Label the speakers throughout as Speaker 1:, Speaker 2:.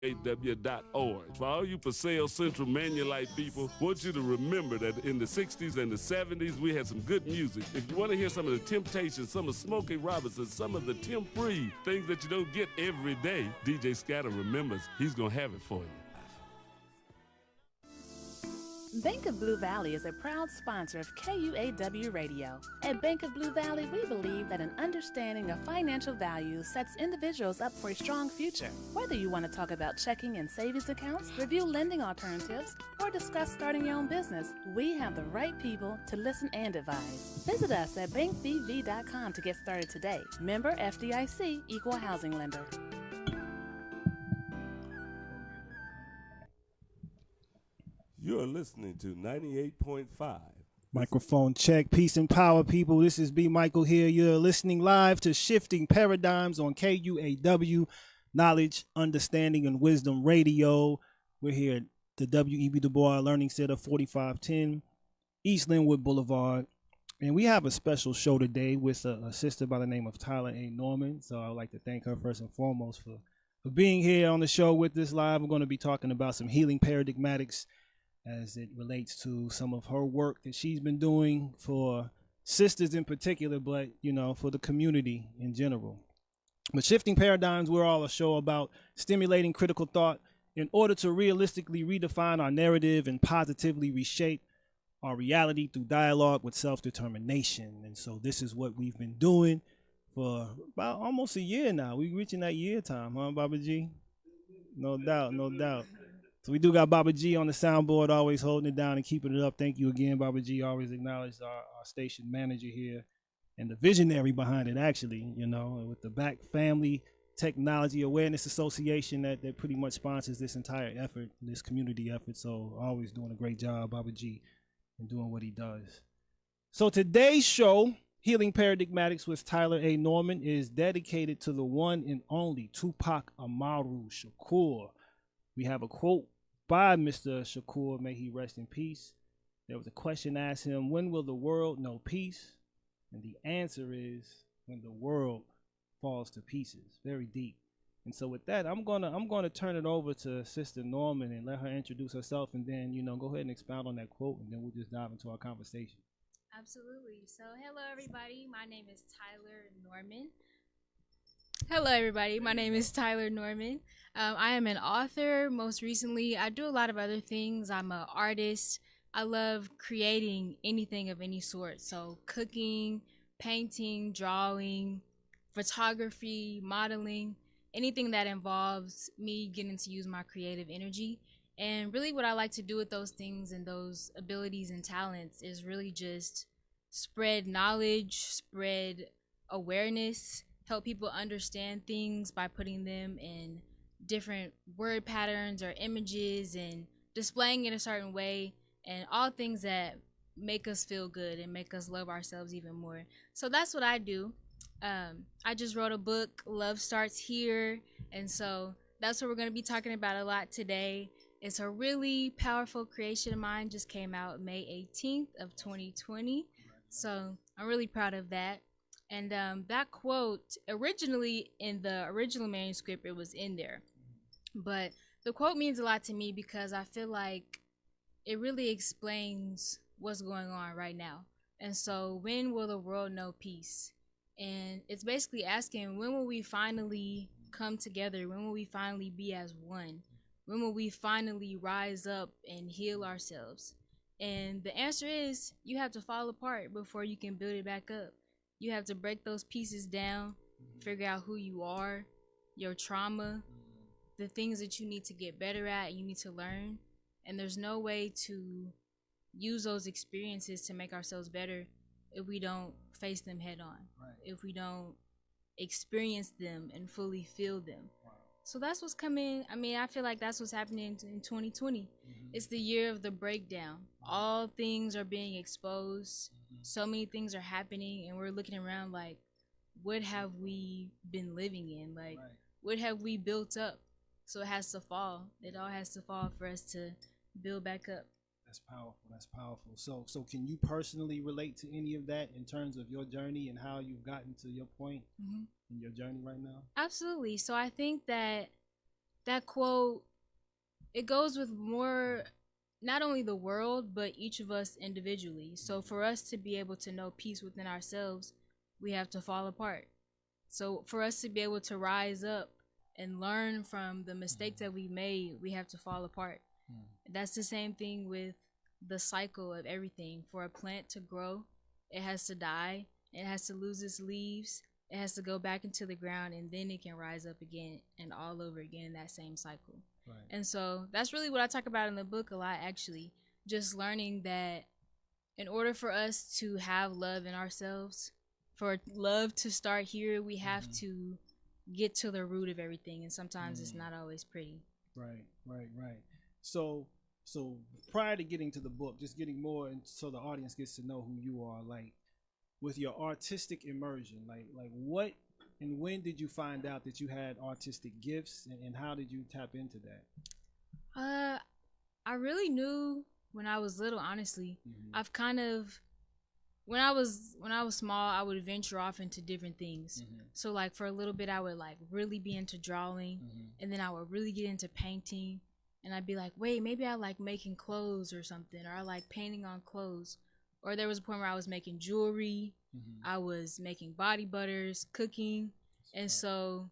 Speaker 1: KUAW.org. For all you Paseo Central Manulite people, want you to remember that in the 60s and the 70s, we had some good music. If you want to hear some of the Temptations, some of Smokey Robinson, some of the Tim Free, things that you don't get every day, DJ Scatter remembers he's going to have it for you.
Speaker 2: Bank of Blue Valley is a proud sponsor of KUAW Radio. At Bank of Blue Valley, we believe that an understanding of financial value sets individuals up for a strong future. Whether you want to talk about checking and savings accounts, review lending alternatives, or discuss starting your own business, we have the right people to listen and advise. Visit us at bankbv.com to get started today. Member FDIC, Equal Housing Lender.
Speaker 1: You're listening to 98.5.
Speaker 3: Microphone check. Peace and power, people. This is B. Michael here. You're listening live to Shifting Paradigms on KUAW, Knowledge, Understanding, and Wisdom Radio. We're here at the W.E.B. Du Bois Learning Center, 4510 East Linwood Boulevard. And we have a special show today with a sister by the name of Tyler A. Norman. So I would like to thank her first and foremost for being here on the show with us live. We're going to be talking about some healing paradigmatics as it relates to some of her work that she's been doing for sisters in particular, but, you know, for the community in general. But Shifting Paradigms, we're all a show about stimulating critical thought in order to realistically redefine our narrative and positively reshape our reality through dialogue with self-determination. And so this is what we've been doing for about almost a year now. We're reaching that year time, huh, Baba G? No doubt, no doubt. So we do got Baba G on the soundboard, always holding it down and keeping it up. Thank you again, Baba G. Always acknowledged our station manager here and the visionary behind it, actually, you know, with the Back Family Technology Awareness Association that pretty much sponsors this entire effort, this community effort. So always doing a great job, Baba G, and doing what he does. So today's show, Healing Paradigmatics with Tyler A. Norman, is dedicated to the one and only Tupac Amaru Shakur. We have a quote by Mr. Shakur, may he rest in peace. There was a question asked him, when will the world know peace? And the answer is, when the world falls to pieces. Very deep. And so with that, I'm gonna turn it over to Sister Norman and let her introduce herself, and then, you know, go ahead and expound on that quote, and then we'll just dive into our conversation.
Speaker 4: Absolutely. So hello everybody, my name is Tyler Norman. Hello everybody, my name is Tyler Norman. I am an author. Most recently, I do a lot of other things. I'm an artist. I love creating anything of any sort. So cooking, painting, drawing, photography, modeling, anything that involves me getting to use my creative energy. And really what I like to do with those things and those abilities and talents is really just spread knowledge, spread awareness, help people understand things by putting them in different word patterns or images and displaying it a certain way, and all things that make us feel good and make us love ourselves even more. So that's what I do. I just wrote a book, Love Starts Here, and so that's what we're going to be talking about a lot today. It's a really powerful creation of mine, just came out May 18th of 2020, so I'm really proud of that. And that quote, originally in the original manuscript, it was in there. But the quote means a lot to me because I feel like it really explains what's going on right now. And so, when will the world know peace? And it's basically asking, when will we finally come together? When will we finally be as one? When will we finally rise up and heal ourselves? And the answer is, you have to fall apart before you can build it back up. You have to break those pieces down, figure out who you are, your trauma, the things that you need to get better at, you need to learn. And there's no way to use those experiences to make ourselves better if we don't face them head on, right. If we don't experience them and fully feel them. Wow. So that's what's coming. I mean, I feel like that's what's happening in 2020. It's the year of the breakdown. All things are being exposed. So many things are happening, and we're looking around like, what have we been living in? Like, right. What have we built up? So it has to fall. It all has to fall for us to build back up.
Speaker 3: That's powerful. That's powerful. So can you personally relate to any of that in terms of your journey and how you've gotten to your point in your journey right now?
Speaker 4: Absolutely. So I think that that quote, it goes with more, not only the world, but each of us individually. So for us to be able to know peace within ourselves, we have to fall apart. So for us to be able to rise up and learn from the mistakes that we made, we have to fall apart. That's the same thing with the cycle of everything. For a plant to grow, it has to die, it has to lose its leaves, it has to go back into the ground, and then it can rise up again and all over again in that same cycle. Right. And so that's really what I talk about in the book a lot, actually. Just learning that in order for us to have love in ourselves, for love to start here, we have to get to the root of everything, and sometimes it's not always pretty.
Speaker 3: Right. So prior to getting to the book, just getting more, and so the audience gets to know who you are, like with your artistic immersion, like what and when did you find out that you had artistic gifts, and how did you tap into that?
Speaker 4: I really knew when I was little, honestly. I've kind of, when I was small, I would venture off into different things. So like for a little bit, I would like really be into drawing, and then I would really get into painting, and I'd be like, wait, maybe I like making clothes or something, or I like painting on clothes. Or there was a point where I was making jewelry, I was making body butters, cooking. And so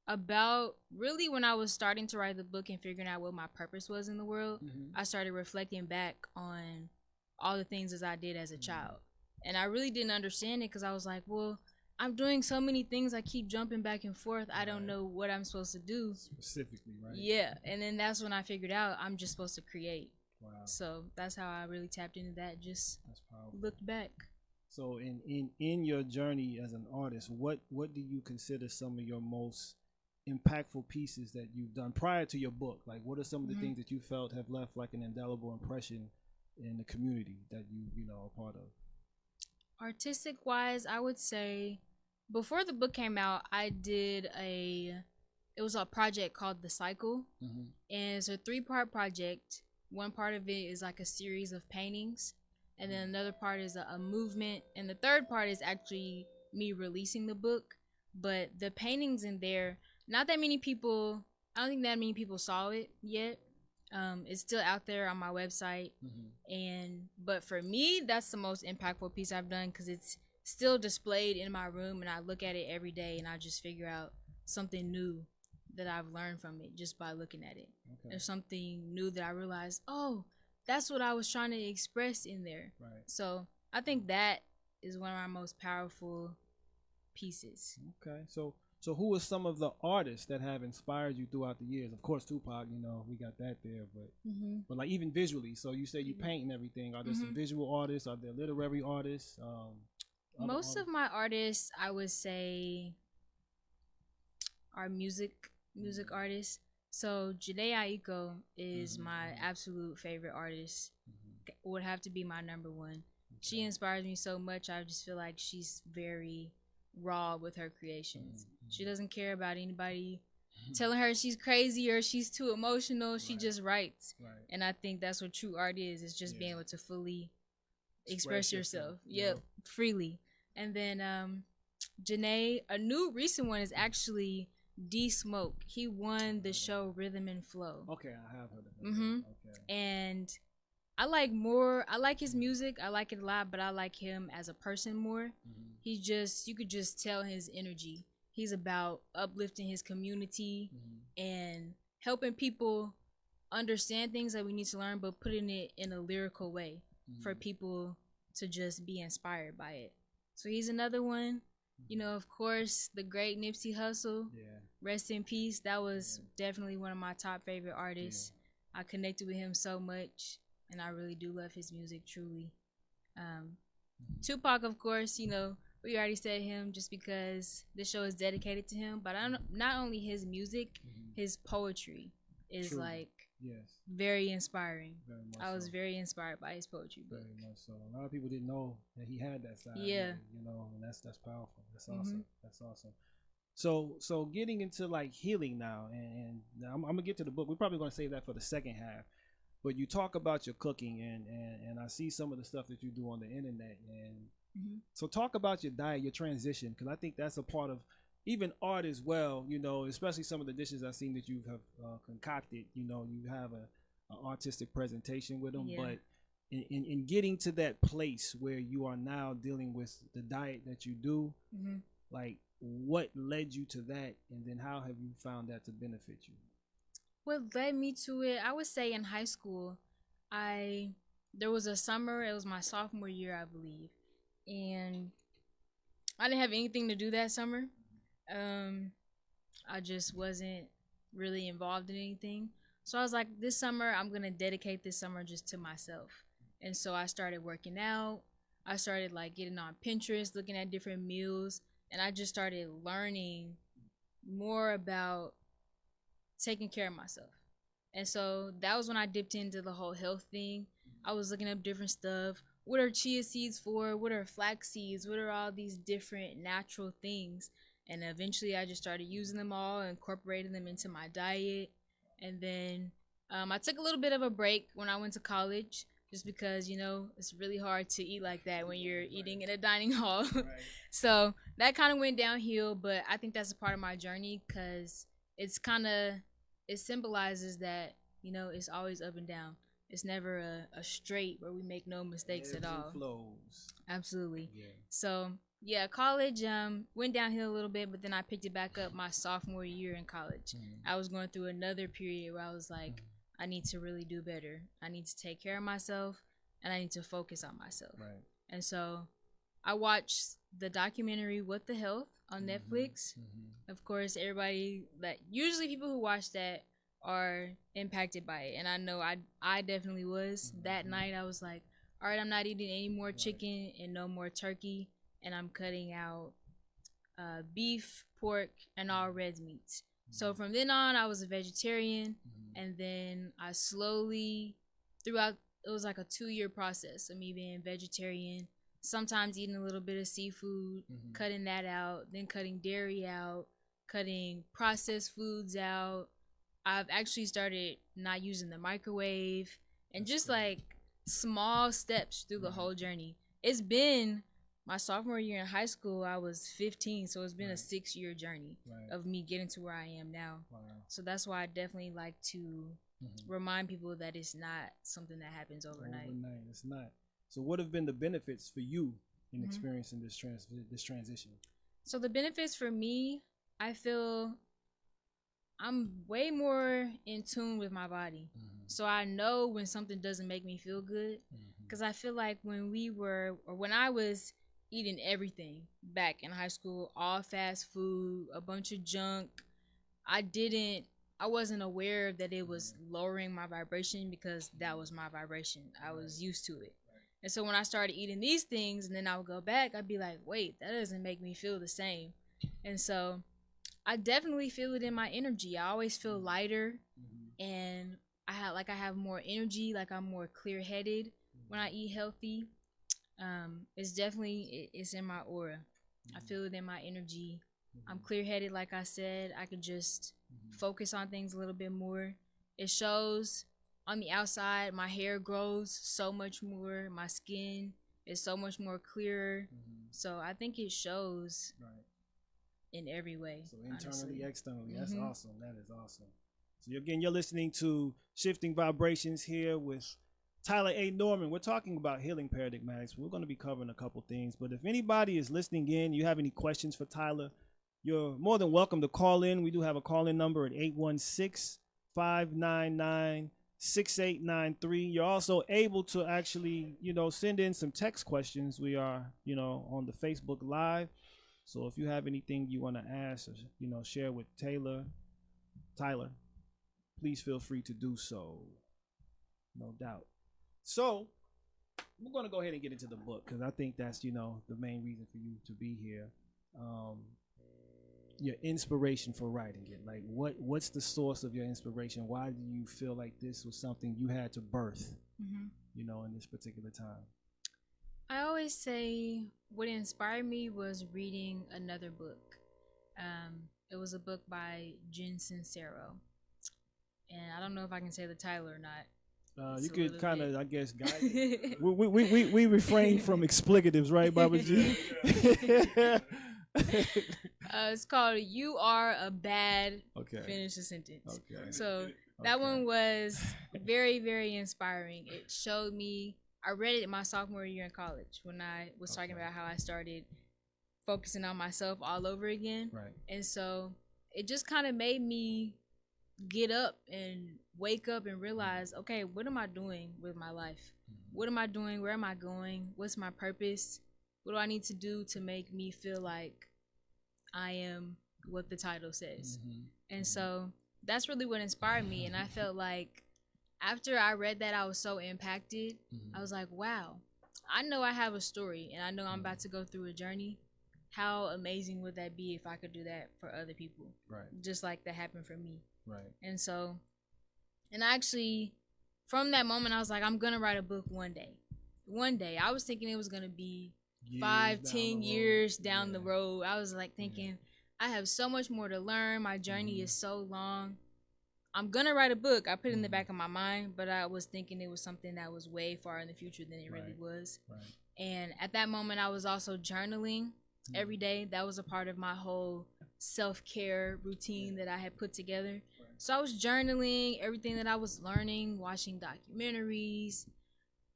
Speaker 4: about really when I was starting to write the book and figuring out what my purpose was in the world, I started reflecting back on all the things as I did as a child. And I really didn't understand it because I was like, well, I'm doing so many things, I keep jumping back and forth, I don't know what I'm supposed to do
Speaker 3: specifically, right? Yeah.
Speaker 4: And then that's when I figured out I'm just supposed to create.
Speaker 3: Wow.
Speaker 4: So that's how I really tapped into that, just looked back.
Speaker 3: So in your journey as an artist, what do you consider some of your most impactful pieces that you've done prior to your book? Like what are some of the things that you felt have left like an indelible impression in the community that you know are part of?
Speaker 4: Artistic wise, I would say before the book came out, I did it was a project called The Cycle, and it's a 3-part project. One part of it is like a series of paintings, and then another part is a movement, and the third part is actually me releasing the book. But the paintings in there, not that many people, I don't think that many people saw it yet. It's still out there on my website, but for me, that's the most impactful piece I've done because it's still displayed in my room, and I look at it every day, and I just figure out something new that I've learned from it just by looking at it. There's something new that I realized, oh, that's what I was trying to express in there. Right. So I think that is one of my most powerful pieces.
Speaker 3: Okay, so who are some of the artists that have inspired you throughout the years? Of course, Tupac, you know, we got that there, but like even visually. So you say you paint and everything. Are there some visual artists? Are there literary artists?
Speaker 4: Most of my artists, I would say, are music artists. So Janae Aiko is my absolute favorite artist. Would have to be my number one. She inspires me so much. I just feel like she's very raw with her creations. She doesn't care about anybody telling her she's crazy or she's too emotional. She just writes. And I think that's what true art is. It's just being able to fully express yourself. Freely. And then Janae, a new recent one is actually D Smoke. He won the show Rhythm and Flow.
Speaker 3: Okay, I have heard of it. Okay.
Speaker 4: And I like his music. I like it a lot, but I like him as a person more. He you could just tell his energy. He's about uplifting his community and helping people understand things that we need to learn, but putting it in a lyrical way for people to just be inspired by it. So he's another one. You know, of course, the great Nipsey Hussle. Rest in peace. That was definitely one of my top favorite artists. I connected with him so much, and I really do love his music, truly. Tupac, of course, you know, we already said him just because the show is dedicated to him. But not only his music, his poetry is very inspiring. I was very inspired by his poetry book.
Speaker 3: Very much so. A lot of people didn't know that he had that side.
Speaker 4: Yeah.
Speaker 3: You know, and that's powerful. That's awesome. That's awesome. So getting into like healing now, and I'm gonna get to the book. We're probably gonna save that for the second half. But you talk about your cooking, and I see some of the stuff that you do on the internet, and so talk about your diet, your transition, because I think that's a part of even art as well, you know, especially some of the dishes I've seen that you have concocted, you know, you have an artistic presentation with them.
Speaker 4: Yeah.
Speaker 3: But in getting to that place where you are now dealing with the diet that you do, like what led you to that, and then how have you found that to benefit you?
Speaker 4: What led me to it, I would say in high school, there was a summer, it was my sophomore year, I believe, and I didn't have anything to do that summer. I just wasn't really involved in anything. So I was like, this summer, I'm going to dedicate this summer just to myself. And so I started working out. I started like getting on Pinterest, looking at different meals, and I just started learning more about taking care of myself. And so that was when I dipped into the whole health thing. I was looking up different stuff. What are chia seeds for? What are flax seeds? What are all these different natural things? And eventually I just started using them all, incorporating them into my diet. And then I took a little bit of a break when I went to college, just because, you know, it's really hard to eat like that when you're eating in a dining hall. Right. So that kind of went downhill, but I think that's a part of my journey, because it symbolizes that, you know, it's always up and down. It's never a straight where we make no mistakes at all.
Speaker 3: Flows.
Speaker 4: Absolutely. Yeah. So yeah, college went downhill a little bit, but then I picked it back up my sophomore year in college. I was going through another period where I was like, I need to really do better. I need to take care of myself, and I need to focus on myself. Right. And so I watched the documentary What the Health on Netflix. Of course, usually people who watch that are impacted by it, and I know I definitely was. That night I was like, all right, I'm not eating any more chicken and no more turkey, and I'm cutting out beef, pork, and all red meats. So from then on, I was a vegetarian, and then I slowly, throughout, it was like a 2-year process of me being vegetarian, sometimes eating a little bit of seafood, cutting that out, then cutting dairy out, cutting processed foods out. I've actually started not using the microwave, and just like small steps through the whole journey. It's been my sophomore year in high school. I was 15, so it's been a 6-year journey of me getting to where I am now. So that's why I definitely like to remind people that it's not something that happens overnight.
Speaker 3: It's not. So what have been the benefits for you in experiencing this transition?
Speaker 4: So the benefits for me, I feel I'm way more in tune with my body. So I know when something doesn't make me feel good, because I feel like when I was eating everything back in high school, all fast food, a bunch of junk, I wasn't aware that it was lowering my vibration, because that was my vibration. I was used to it. And so when I started eating these things, and then I would go back, I'd be like, wait, that doesn't make me feel the same. And so I definitely feel it in my energy. I always feel lighter, and I have more energy, like I'm more clear-headed when I eat healthy. It's in my aura. I feel it in my energy. I'm clear-headed, like I said. I could just focus on things a little bit more. It shows on the outside. My hair grows so much more. My skin is so much more clearer. So I think it shows in every way.
Speaker 3: So internally, externally. That's awesome. That is awesome. So again, you're listening to Shifting Vibrations here with Tyler A. Norman. We're talking about healing paradigmatics. We're going to be covering a couple things, but if anybody is listening in, you have any questions for Tyler, you're more than welcome to call in. We do have a call-in number at 816-599-6893. You're also able to actually, send in some text questions. We are, on the Facebook Live. So if you have anything you want to ask or, share with Tyler, please feel free to do so. No doubt. So we're going to go ahead and get into the book, because I think that's, the main reason for you to be here. Your inspiration for writing it. Like, what's the source of your inspiration? Why do you feel like this was something you had to birth, in this particular time?
Speaker 4: I always say what inspired me was reading another book. It was a book by Jen Sincero. And I don't know if I can say the title or not.
Speaker 3: You could kind of, I guess, guide it. we refrain from explicatives, right, Baba G?
Speaker 4: It's called "You Are a Bad."
Speaker 3: Okay.
Speaker 4: Finish the sentence.
Speaker 3: Okay.
Speaker 4: So that one was very, very inspiring. It showed me. I read it in my sophomore year in college when I was talking about how I started focusing on myself all over again.
Speaker 3: Right.
Speaker 4: And so it just kind of made me get up and wake up and realize, okay, what am I doing with my life? What am I doing? Where am I going? What's my purpose? What do I need to do to make me feel like I am what the title says? And so that's really what inspired me. And I felt like after I read that, I was so impacted. I was like, wow, I know I have a story and I know I'm about to go through a journey. How amazing would that be if I could do that for other people?
Speaker 3: Right.
Speaker 4: Just like that happened for me.
Speaker 3: Right.
Speaker 4: And so, and actually, from that moment, I was like, I'm going to write a book one day. One day. I was thinking it was going to be 5-10 years down the road. I was like thinking, I have so much more to learn. My journey is so long. I'm going to write a book. I put it in the back of my mind, but I was thinking it was something that was way far in the future than it really was.
Speaker 3: Right.
Speaker 4: And at that moment, I was also journaling every day. That was a part of my whole self-care routine that I had put together. So I was journaling everything that I was learning, watching documentaries,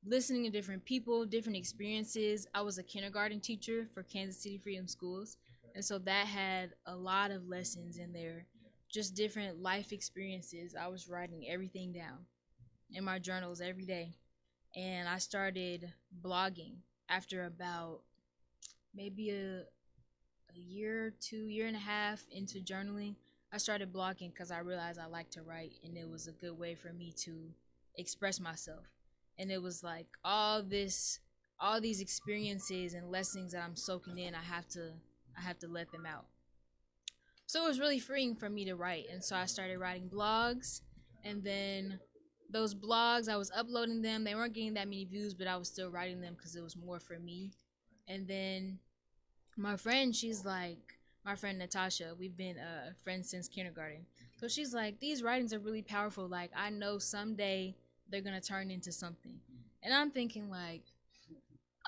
Speaker 4: listening to different people, different experiences. I was a kindergarten teacher for Kansas City Freedom Schools. And so that had a lot of lessons in there, just different life experiences. I was writing everything down in my journals every day. And I started blogging after about maybe a year, 2.5 into journaling. I started blogging because I realized I like to write, and it was a good way for me to express myself. And it was like all these experiences and lessons that I'm soaking in, I have to let them out. So it was really freeing for me to write, and so I started writing blogs. And then those blogs, I was uploading them. They weren't getting that many views, but I was still writing them because it was more for me. And then my friend, my friend Natasha, we've been friends since kindergarten. So she's like, these writings are really powerful. Like, I know someday they're going to turn into something. And I'm thinking like,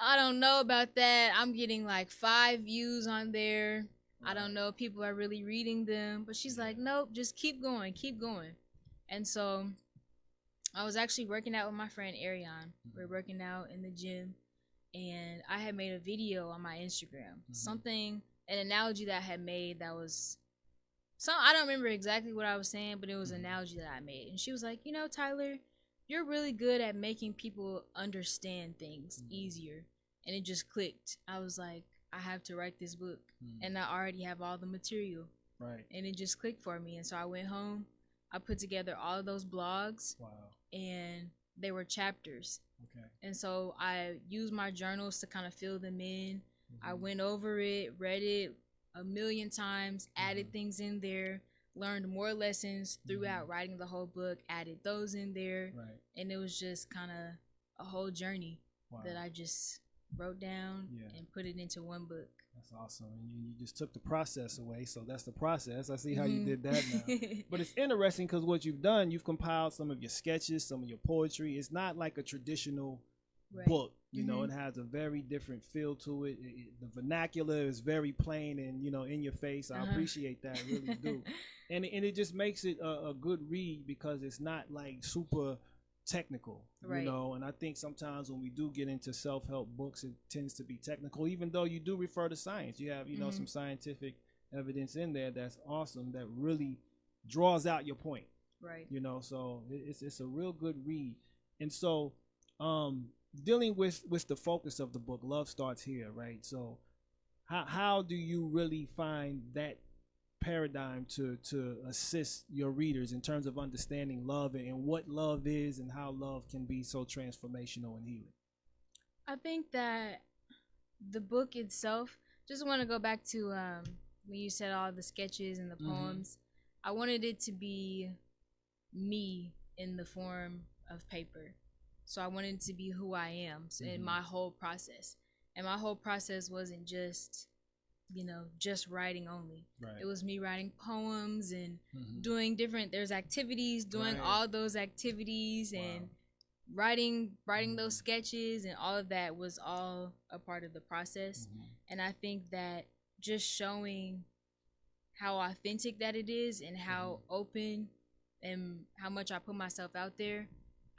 Speaker 4: I don't know about that. I'm getting like 5 views on there. I don't know if people are really reading them. But she's like, nope, just keep going, keep going. And so I was actually working out with my friend Ariane. We're working out in the gym. And I had made a video on my Instagram. An analogy that I had made that was I don't remember exactly what I was saying, but it was an analogy that I made. And she was like, Tyler, you're really good at making people understand things easier. And it just clicked. I was like, I have to write this book. And I already have all the material.
Speaker 3: Right.
Speaker 4: And it just clicked for me. And so I went home. I put together all of those blogs.
Speaker 3: Wow.
Speaker 4: And they were chapters.
Speaker 3: Okay.
Speaker 4: And so I used my journals to kind of fill them in. I went over it, read it a million times, added things in there, learned more lessons throughout writing the whole book, added those in there.
Speaker 3: Right.
Speaker 4: And it was just kind of a whole journey that I just wrote down and put it into one book.
Speaker 3: That's awesome. And you just took the process away. So that's the process. I see how you did that now. But it's interesting because what you've done, you've compiled some of your sketches, some of your poetry. It's not like a traditional book. You know, it has a very different feel to it. The vernacular is very plain and, in your face. I appreciate that. I really do. And it just makes it a good read because it's not like super technical, and I think sometimes when we do get into self-help books, it tends to be technical, even though you do refer to science. You have, some scientific evidence in there that's awesome, that really draws out your point.
Speaker 4: Right.
Speaker 3: So it's a real good read. And so dealing with the focus of the book, Love Starts Here, right? So how do you really find that paradigm to assist your readers in terms of understanding love and what love is and how love can be so transformational and healing?
Speaker 4: I think that the book itself, just want to go back to when you said all the sketches and the poems, I wanted it to be me in the form of paper. So I wanted it to be who I am in my whole process. And my whole process wasn't just writing only. Right. It was me writing poems and doing there's activities, doing all those activities and writing those sketches, and all of that was all a part of the process. And I think that just showing how authentic that it is and how open and how much I put myself out there,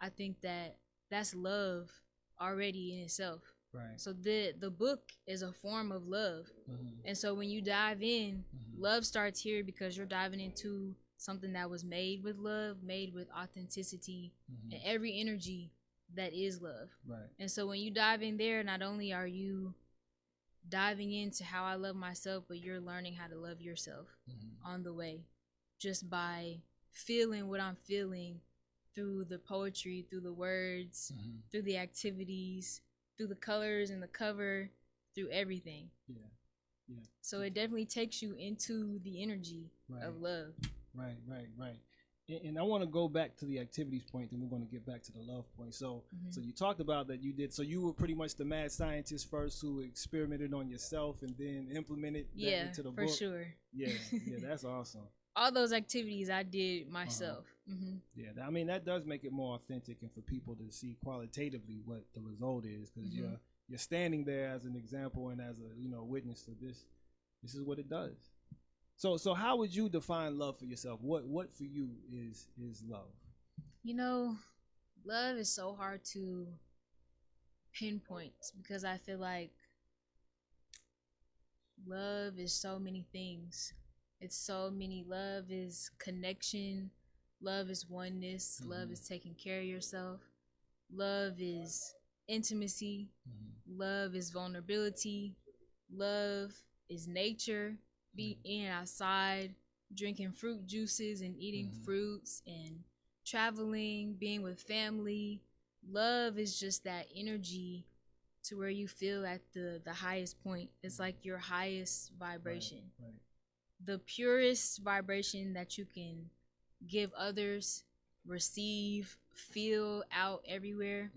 Speaker 4: I think that that's love already in itself.
Speaker 3: Right.
Speaker 4: So the book is a form of love. And so when you dive in, love starts here because you're diving into something that was made with love, made with authenticity, and every energy that is love.
Speaker 3: Right.
Speaker 4: And so when you dive in there, not only are you diving into how I love myself, but you're learning how to love yourself on the way, just by feeling what I'm feeling through the poetry, through the words, through the activities, through the colors and the cover, through everything.
Speaker 3: Yeah. Yeah.
Speaker 4: So it definitely takes you into the energy of love.
Speaker 3: Right. And I want to go back to the activities point, then we're going to get back to the love point. So so you talked about that so you were pretty much the mad scientist first who experimented on yourself and then implemented that into the book.
Speaker 4: For sure.
Speaker 3: Yeah, that's awesome.
Speaker 4: All those activities I did myself.
Speaker 3: Yeah, I mean, that does make it more authentic and for people to see qualitatively what the result is, because you're standing there as an example and as a witness to this. This is what it does. So how would you define love for yourself? What for you is love?
Speaker 4: Love is so hard to pinpoint because I feel like love is so many things. It's so many. Love is connection. Love is oneness. Love is taking care of yourself. Love is intimacy. Love is vulnerability. Love is nature. Being outside, drinking fruit juices and eating fruits and traveling, being with family. Love is just that energy to where you feel at the highest point. It's like your highest vibration.
Speaker 3: Right.
Speaker 4: The purest vibration that you can give others, receive, feel out everywhere.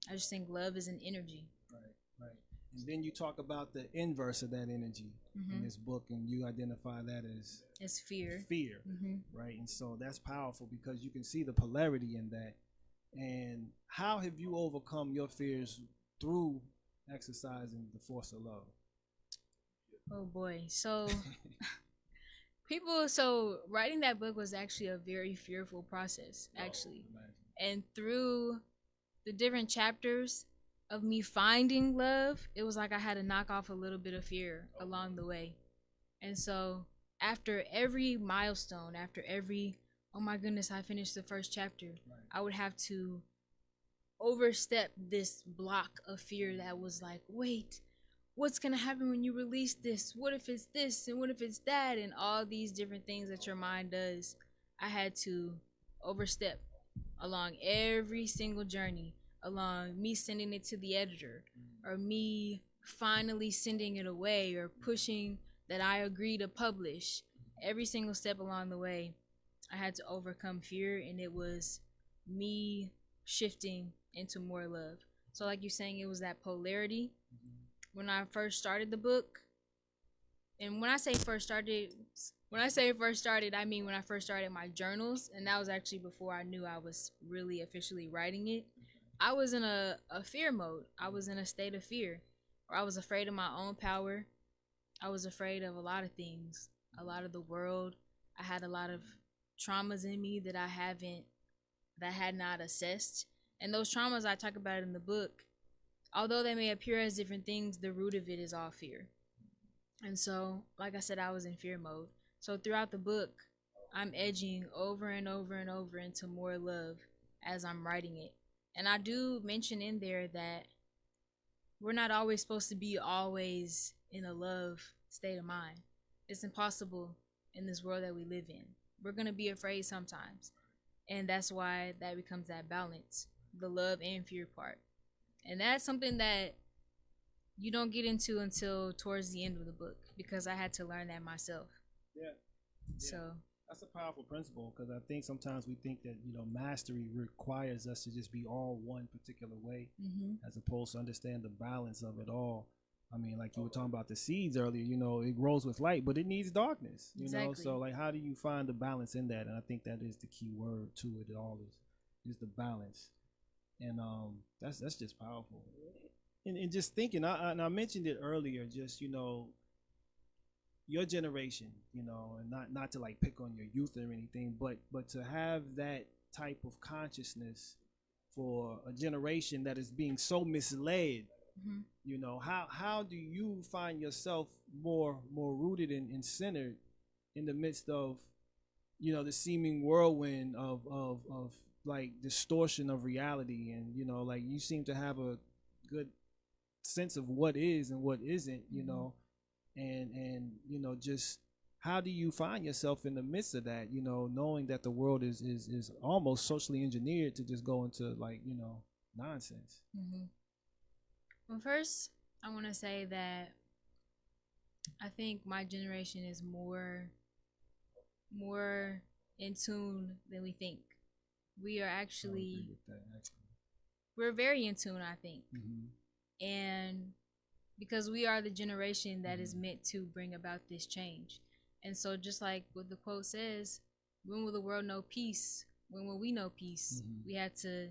Speaker 4: I just think love is an energy.
Speaker 3: Right. And then you talk about the inverse of that energy in this book, and you identify that as
Speaker 4: fear.
Speaker 3: Right? And so that's powerful because you can see the polarity in that. And how have you overcome your fears through exercising the force of love?
Speaker 4: Oh boy. So writing that book was actually a very fearful process, actually. And through the different chapters of me finding love, it was like I had to knock off a little bit of fear along the way. And so after every milestone, after every, oh my goodness, I finished the first chapter, I would have to overstep this block of fear that was like, wait, what's gonna happen when you release this? What if it's this and what if it's that? And all these different things that your mind does, I had to overstep along every single journey, along me sending it to the editor or me finally sending it away or pushing that I agree to publish. Every single step along the way, I had to overcome fear, and it was me shifting into more love. So like you're saying, it was that polarity. When I first started the book, and when I say first started, I mean when I first started my journals, and that was actually before I knew I was really officially writing it. I was in a fear mode. I was in a state of fear, where I was afraid of my own power. I was afraid of a lot of things, a lot of the world. I had a lot of traumas in me that I had not assessed. And those traumas, I talk about in the book, although they may appear as different things, the root of it is all fear. And so, like I said, I was in fear mode. So throughout the book, I'm edging over and over and over into more love as I'm writing it. And I do mention in there that we're not always supposed to be always in a love state of mind. It's impossible in this world that we live in. We're going to be afraid sometimes. And that's why that becomes that balance, the love and fear part. And that's something that you don't get into until towards the end of the book, because I had to learn that myself.
Speaker 3: Yeah.
Speaker 4: So
Speaker 3: that's a powerful principle, because I think sometimes we think that mastery requires us to just be all one particular way, as opposed to understand the balance of it all. I mean, like you were talking about the seeds earlier, it grows with light, but it needs darkness,
Speaker 4: Exactly.
Speaker 3: So like, how do you find the balance in that? And I think that is the key word to it all, is the balance. And that's just powerful. And just thinking, I mentioned it earlier, just your generation, you know, and not to like pick on your youth or anything, but to have that type of consciousness for a generation that is being so misled,
Speaker 4: Mhm.
Speaker 3: you know, how do you find yourself more rooted and centered in the midst of, you know, the seeming whirlwind of like distortion of reality, and you know, like you seem to have a good sense of what is and what isn't, you know, and you know, just how do you find yourself in the midst of that, you know, knowing that the world is almost socially engineered to just go into, like, you know, nonsense.
Speaker 4: Well, first, I want to say that I think my generation is more in tune than we think. We are
Speaker 3: I agree
Speaker 4: actually
Speaker 3: with that, actually.
Speaker 4: we're very in tune, I think.
Speaker 3: Mm-hmm.
Speaker 4: And because we are the generation that is meant to bring about this change. And so just like what the quote says, when will the world know peace? When will we know peace? We had to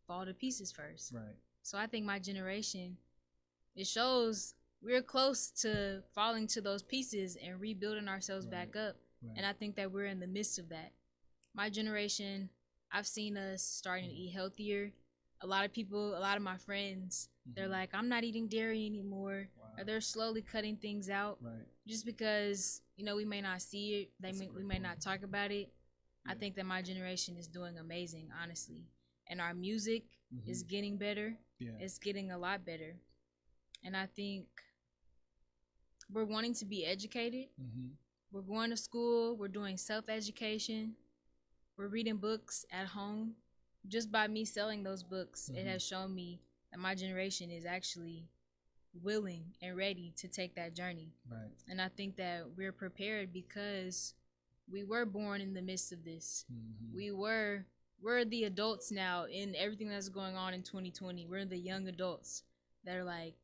Speaker 4: fall to pieces first.
Speaker 3: Right.
Speaker 4: So I think my generation, it shows we're close to falling to those pieces and rebuilding ourselves back up.
Speaker 3: Right.
Speaker 4: And I think that we're in the midst of that. My generation, I've seen us starting to eat healthier. A lot of people, a lot of my friends, they're like, I'm not eating dairy anymore.
Speaker 3: Wow.
Speaker 4: Or they're slowly cutting things out.
Speaker 3: Right.
Speaker 4: Just because, you know, we may not see it, we may not talk about it. I think that my generation is doing amazing, honestly. And our music is getting better.
Speaker 3: Yeah.
Speaker 4: It's getting a lot better. And I think we're wanting to be educated. We're going to school. We're doing self-education. We're reading books at home. Just by me selling those books, it has shown me that my generation is actually willing and ready to take that journey.
Speaker 3: Right.
Speaker 4: And I think that we're prepared because we were born in the midst of this. We're the adults now in everything that's going on in 2020. We're the young adults that are like,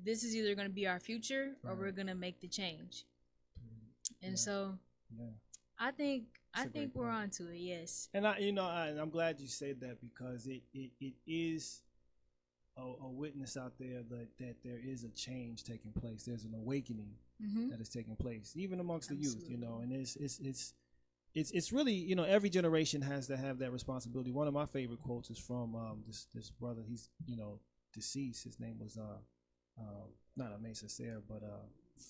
Speaker 4: this is either going to be our future or we're going to make the change. And so I think we're onto it. Yes.
Speaker 3: And I'm glad you said that, because it is a witness out there that there is a change taking place. There's an awakening that is taking place, even amongst the youth, you know. And it's really, you know, every generation has to have that responsibility. One of my favorite quotes is from this brother. He's, you know, deceased. His name was not Aimé Césaire, but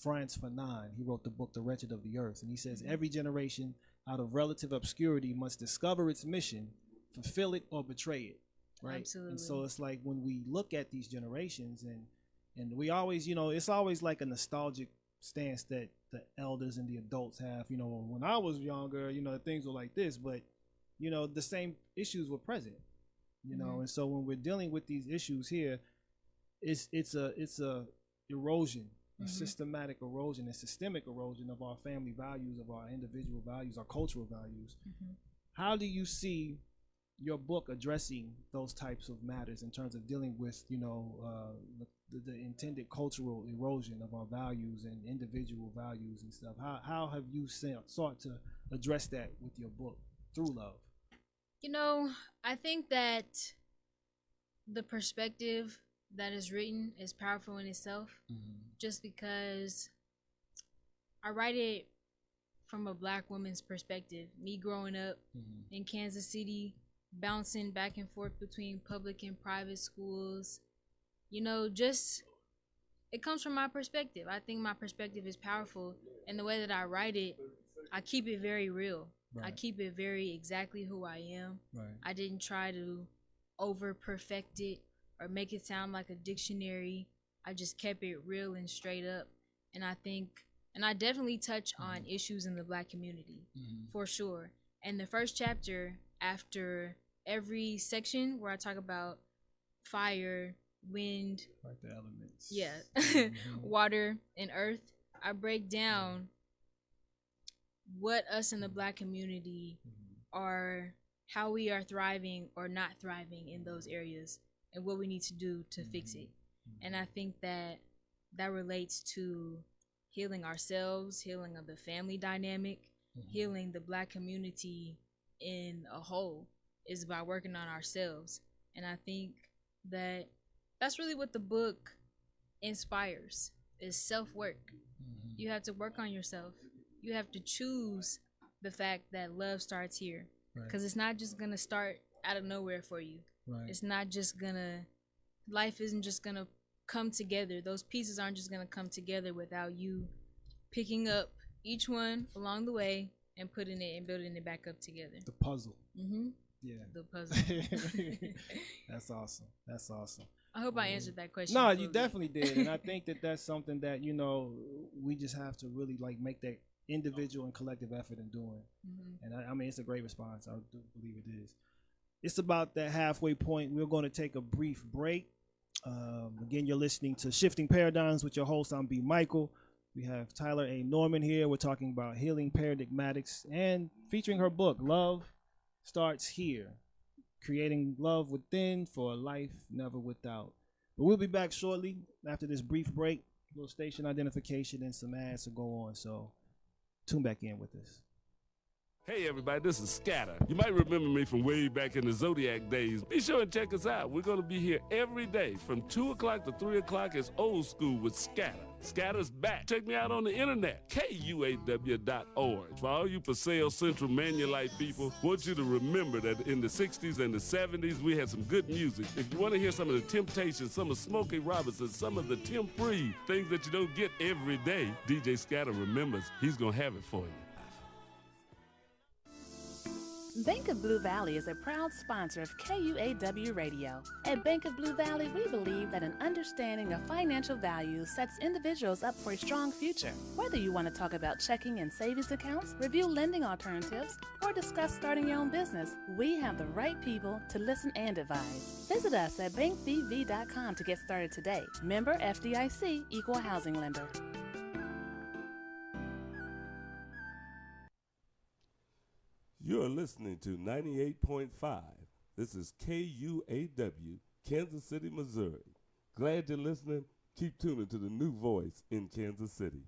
Speaker 3: Frantz Fanon. He wrote the book The Wretched of the Earth, and he says every generation out of relative obscurity must discover its mission, fulfill it, or betray it. Right.
Speaker 4: Absolutely.
Speaker 3: And so it's like when we look at these generations, and we always, you know, it's always like a nostalgic stance that the elders and the adults have. You know, when I was younger, you know, things were like this, but you know, the same issues were present. You know, and so when we're dealing with these issues here, it's a erosion, a systematic erosion, a systemic erosion of our family values, of our individual values, our cultural values. How do you see your book addressing those types of matters in terms of dealing with, you know, the intended cultural erosion of our values and individual values and stuff? How have you sought to address that with your book through love?
Speaker 4: You know, I think that the perspective that is written is powerful in itself, just because I write it from a Black woman's perspective. Me growing up in Kansas City, bouncing back and forth between public and private schools, you know, just it comes from my perspective. I think my perspective is powerful, and the way that I write it, I keep it very real. I keep it very exactly who I am. I didn't try to over perfect it or make it sound like a dictionary. I just kept it real and straight up. And I think, and I definitely touch on issues in the Black community for sure. And the first chapter, after every section where I talk about fire, wind,
Speaker 3: Like the elements.
Speaker 4: yeah, water and earth, I break down what us in the Black community are, how we are thriving or not thriving in those areas, and what we need to do to fix it. And I think that that relates to healing ourselves, healing of the family dynamic, healing the Black community in a whole, is by working on ourselves. And I think that that's really what the book inspires, is self-work. You have to work on yourself. You have to choose the fact that love starts here. Because it's not just going to start out of nowhere for you.
Speaker 3: Right.
Speaker 4: It's not just going to, life isn't just going to come together. Those pieces aren't just going to come together without you picking up each one along the way and putting it and building it back up together.
Speaker 3: The puzzle.
Speaker 4: Mm-hmm.
Speaker 3: Yeah.
Speaker 4: The puzzle.
Speaker 3: That's awesome. That's awesome.
Speaker 4: I hope I answered that question.
Speaker 3: No, you definitely did. And I think that that's something that, you know, we just have to really like make that individual and collective effort in doing. And I mean, it's a great response. I do believe it is. It's about that halfway point. We're going to take a brief break. Again, you're listening to Shifting Paradigms with your host. I'm B. Michael. We have Tyler A. Norman here. We're talking about healing paradigmatics and featuring her book, Love Starts Here, Creating Love Within for a Life Never Without. But we'll be back shortly after this brief break. A little station identification and some ads to go on. So tune back in with us.
Speaker 1: Hey everybody, this is Scatter. You might remember me from way back in the Zodiac days. Be sure and check us out. We're going to be here every day from 2 o'clock to 3 o'clock. It's old school with Scatter. Scatter's back. Check me out on the internet, KUAW.org. For all you Paseo Central Manulite people, want you to remember that in the 60s and the 70s, we had some good music. If you want to hear some of the Temptations, some of Smokey Robinson, some of the Tim Free, things that you don't get every day, DJ Scatter remembers he's going to have it for you.
Speaker 2: Bank of Blue Valley is a proud sponsor of KUAW Radio. At Bank of Blue Valley, we believe that an understanding of financial value sets individuals up for a strong future. Whether you want to talk about checking and savings accounts, review lending alternatives, or discuss starting your own business, we have the right people to listen and advise. Visit us at bankbv.com to get started today. Member FDIC, Equal Housing Lender.
Speaker 1: You're listening to 98.5. This is KUAW, Kansas City, Missouri. Glad you're listening. Keep tuning to the new voice in Kansas City.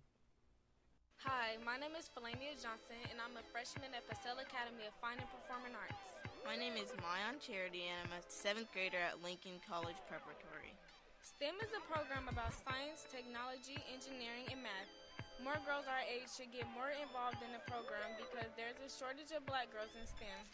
Speaker 5: Hi, my name is Felania Johnson, and I'm a freshman at Purcell Academy of Fine and Performing Arts.
Speaker 6: My name is Mayan Charity, and I'm a 7th grader at Lincoln College Preparatory.
Speaker 5: STEM is a program about science, technology, engineering, and math. More girls our age should get more involved in the program because there's a shortage of black girls in STEM.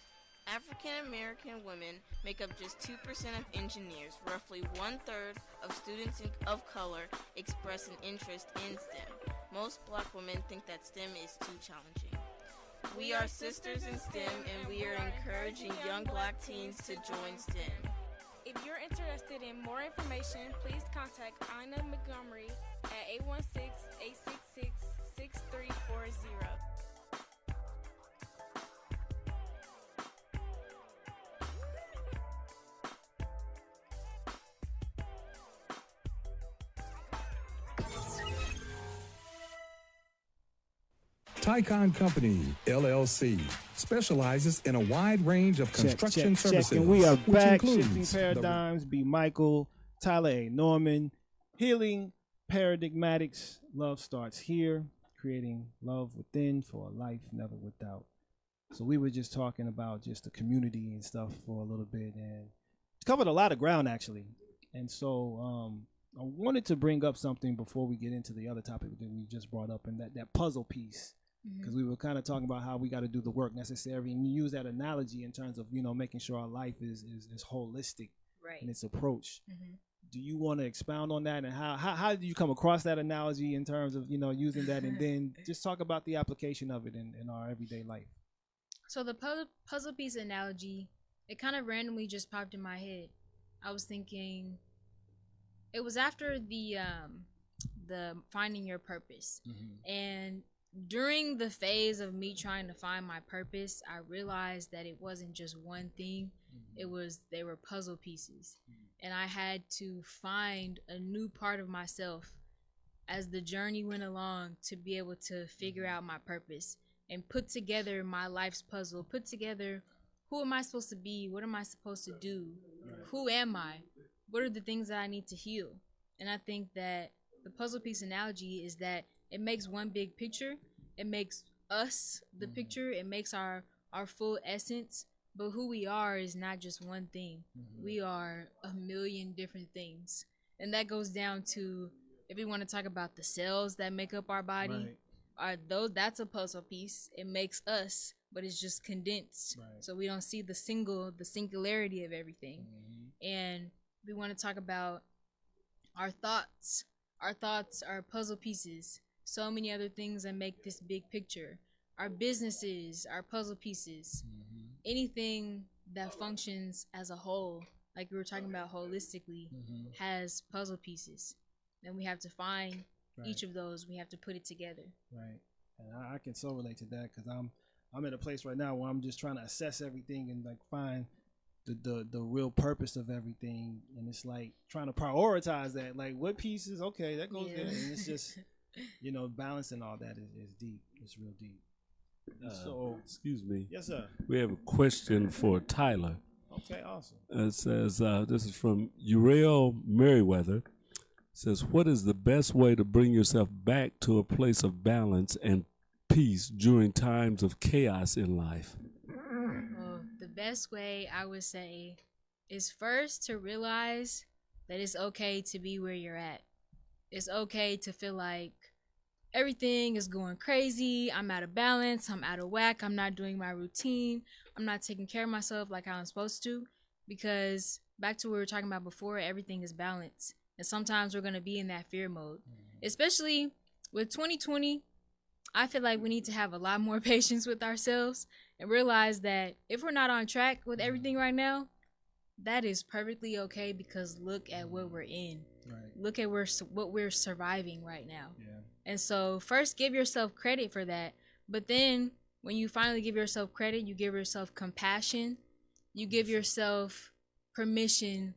Speaker 6: African American women make up just 2% of engineers. Roughly 1/3 of students of color express an interest in STEM. Most black women think that STEM is too challenging. We are sisters in STEM, and we are encouraging young black teens to join STEM.
Speaker 5: If you're interested in more information, please contact Ina Montgomery at 816-866-6340.
Speaker 7: Tycon Company, LLC, specializes in a wide range of construction services.
Speaker 3: And we are
Speaker 7: which
Speaker 3: back.
Speaker 7: includes
Speaker 3: Shifting Paradigms, B. Michael, Tyler A. Norman, healing paradigmatics. Love starts here, creating love within for a life never without. So we were just talking about just the community and stuff for a little bit, and covered a lot of ground actually. And so I wanted to bring up something before we get into the other topic that we just brought up, and that puzzle piece. Because we were kind of talking about how we got to do the work necessary, and you use that analogy in terms of, you know, making sure our life is holistic in its approach. Do you want to expound on that, and how did you come across that analogy in terms of, you know, using that, and then just talk about the application of it in our everyday life?
Speaker 4: So the puzzle piece analogy, it kind of randomly just popped in my head. I was thinking, it was after the finding your purpose, and during the phase of me trying to find my purpose, I realized that it wasn't just one thing. They were puzzle pieces. And I had to find a new part of myself as the journey went along to be able to figure out my purpose and put together my life's puzzle, put together who am I supposed to be? What am I supposed to do? Who am I? What are the things that I need to heal? And I think that the puzzle piece analogy is that it makes one big picture. It makes us the picture. It makes our full essence. But who we are is not just one thing. We are a million different things. And that goes down to if we want to talk about the cells that make up our body, that's a puzzle piece. It makes us, but it's just condensed.
Speaker 3: Right.
Speaker 4: So we don't see the singularity of everything. And we want to talk about our thoughts. Our thoughts are puzzle pieces. So many other things that make this big picture. Our businesses are puzzle pieces. Anything that functions as a whole, like we were talking about holistically, has puzzle pieces. And we have to find each of those. We have to put it together.
Speaker 3: Right. And I can so relate to that because I'm in a place right now where I'm just trying to assess everything and like find the real purpose of everything. And it's like trying to prioritize that. Like what pieces, okay, that goes there. And it's just, you know, balancing all that is deep. It's real deep. So,
Speaker 1: excuse me.
Speaker 3: Yes, sir.
Speaker 1: We have a question for Tyler.
Speaker 3: Okay, awesome.
Speaker 1: It says, this is from Uriel Merriweather. Says, what is the best way to bring yourself back to a place of balance and peace during times of chaos in life?
Speaker 4: Well, the best way I would say is first to realize that it's okay to be where you're at. It's okay to feel like everything is going crazy. I'm out of balance. I'm out of whack. I'm not doing my routine. I'm not taking care of myself like how I'm supposed to. Because back to what we were talking about before, everything is balance. And sometimes we're going to be in that fear mode. Especially with 2020, I feel like we need to have a lot more patience with ourselves and realize that if we're not on track with everything right now, that is perfectly okay because look at what we're in.
Speaker 3: Right.
Speaker 4: Look at what we're surviving right now.
Speaker 3: Yeah.
Speaker 4: And so first give yourself credit for that. But then when you finally give yourself credit, you give yourself compassion. You give yourself permission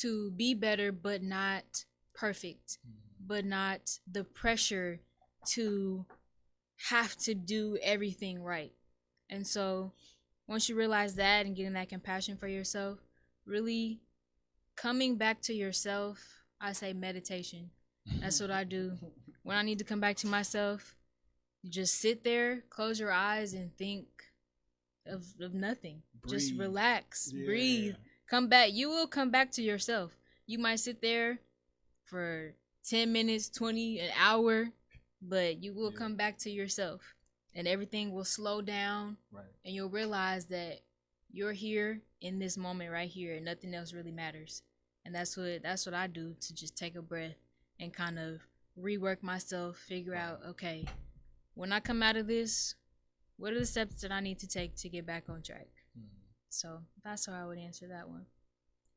Speaker 4: to be better, but not perfect, but not the pressure to have to do everything right. And so once you realize that and getting that compassion for yourself, really coming back to yourself, I say meditation. That's what I do. When I need to come back to myself, you just sit there, close your eyes, and think of nothing.
Speaker 3: Breathe.
Speaker 4: Just relax, breathe. Come back. You will come back to yourself. You might sit there for 10 minutes, 20, an hour, but you will come back to yourself. And everything will slow down.
Speaker 3: Right.
Speaker 4: And you'll realize that you're here in this moment right here and nothing else really matters. And that's what I do, to just take a breath and kind of rework myself, figure out, okay, when I come out of this, what are the steps that I need to take to get back on track? So that's how I would answer that one.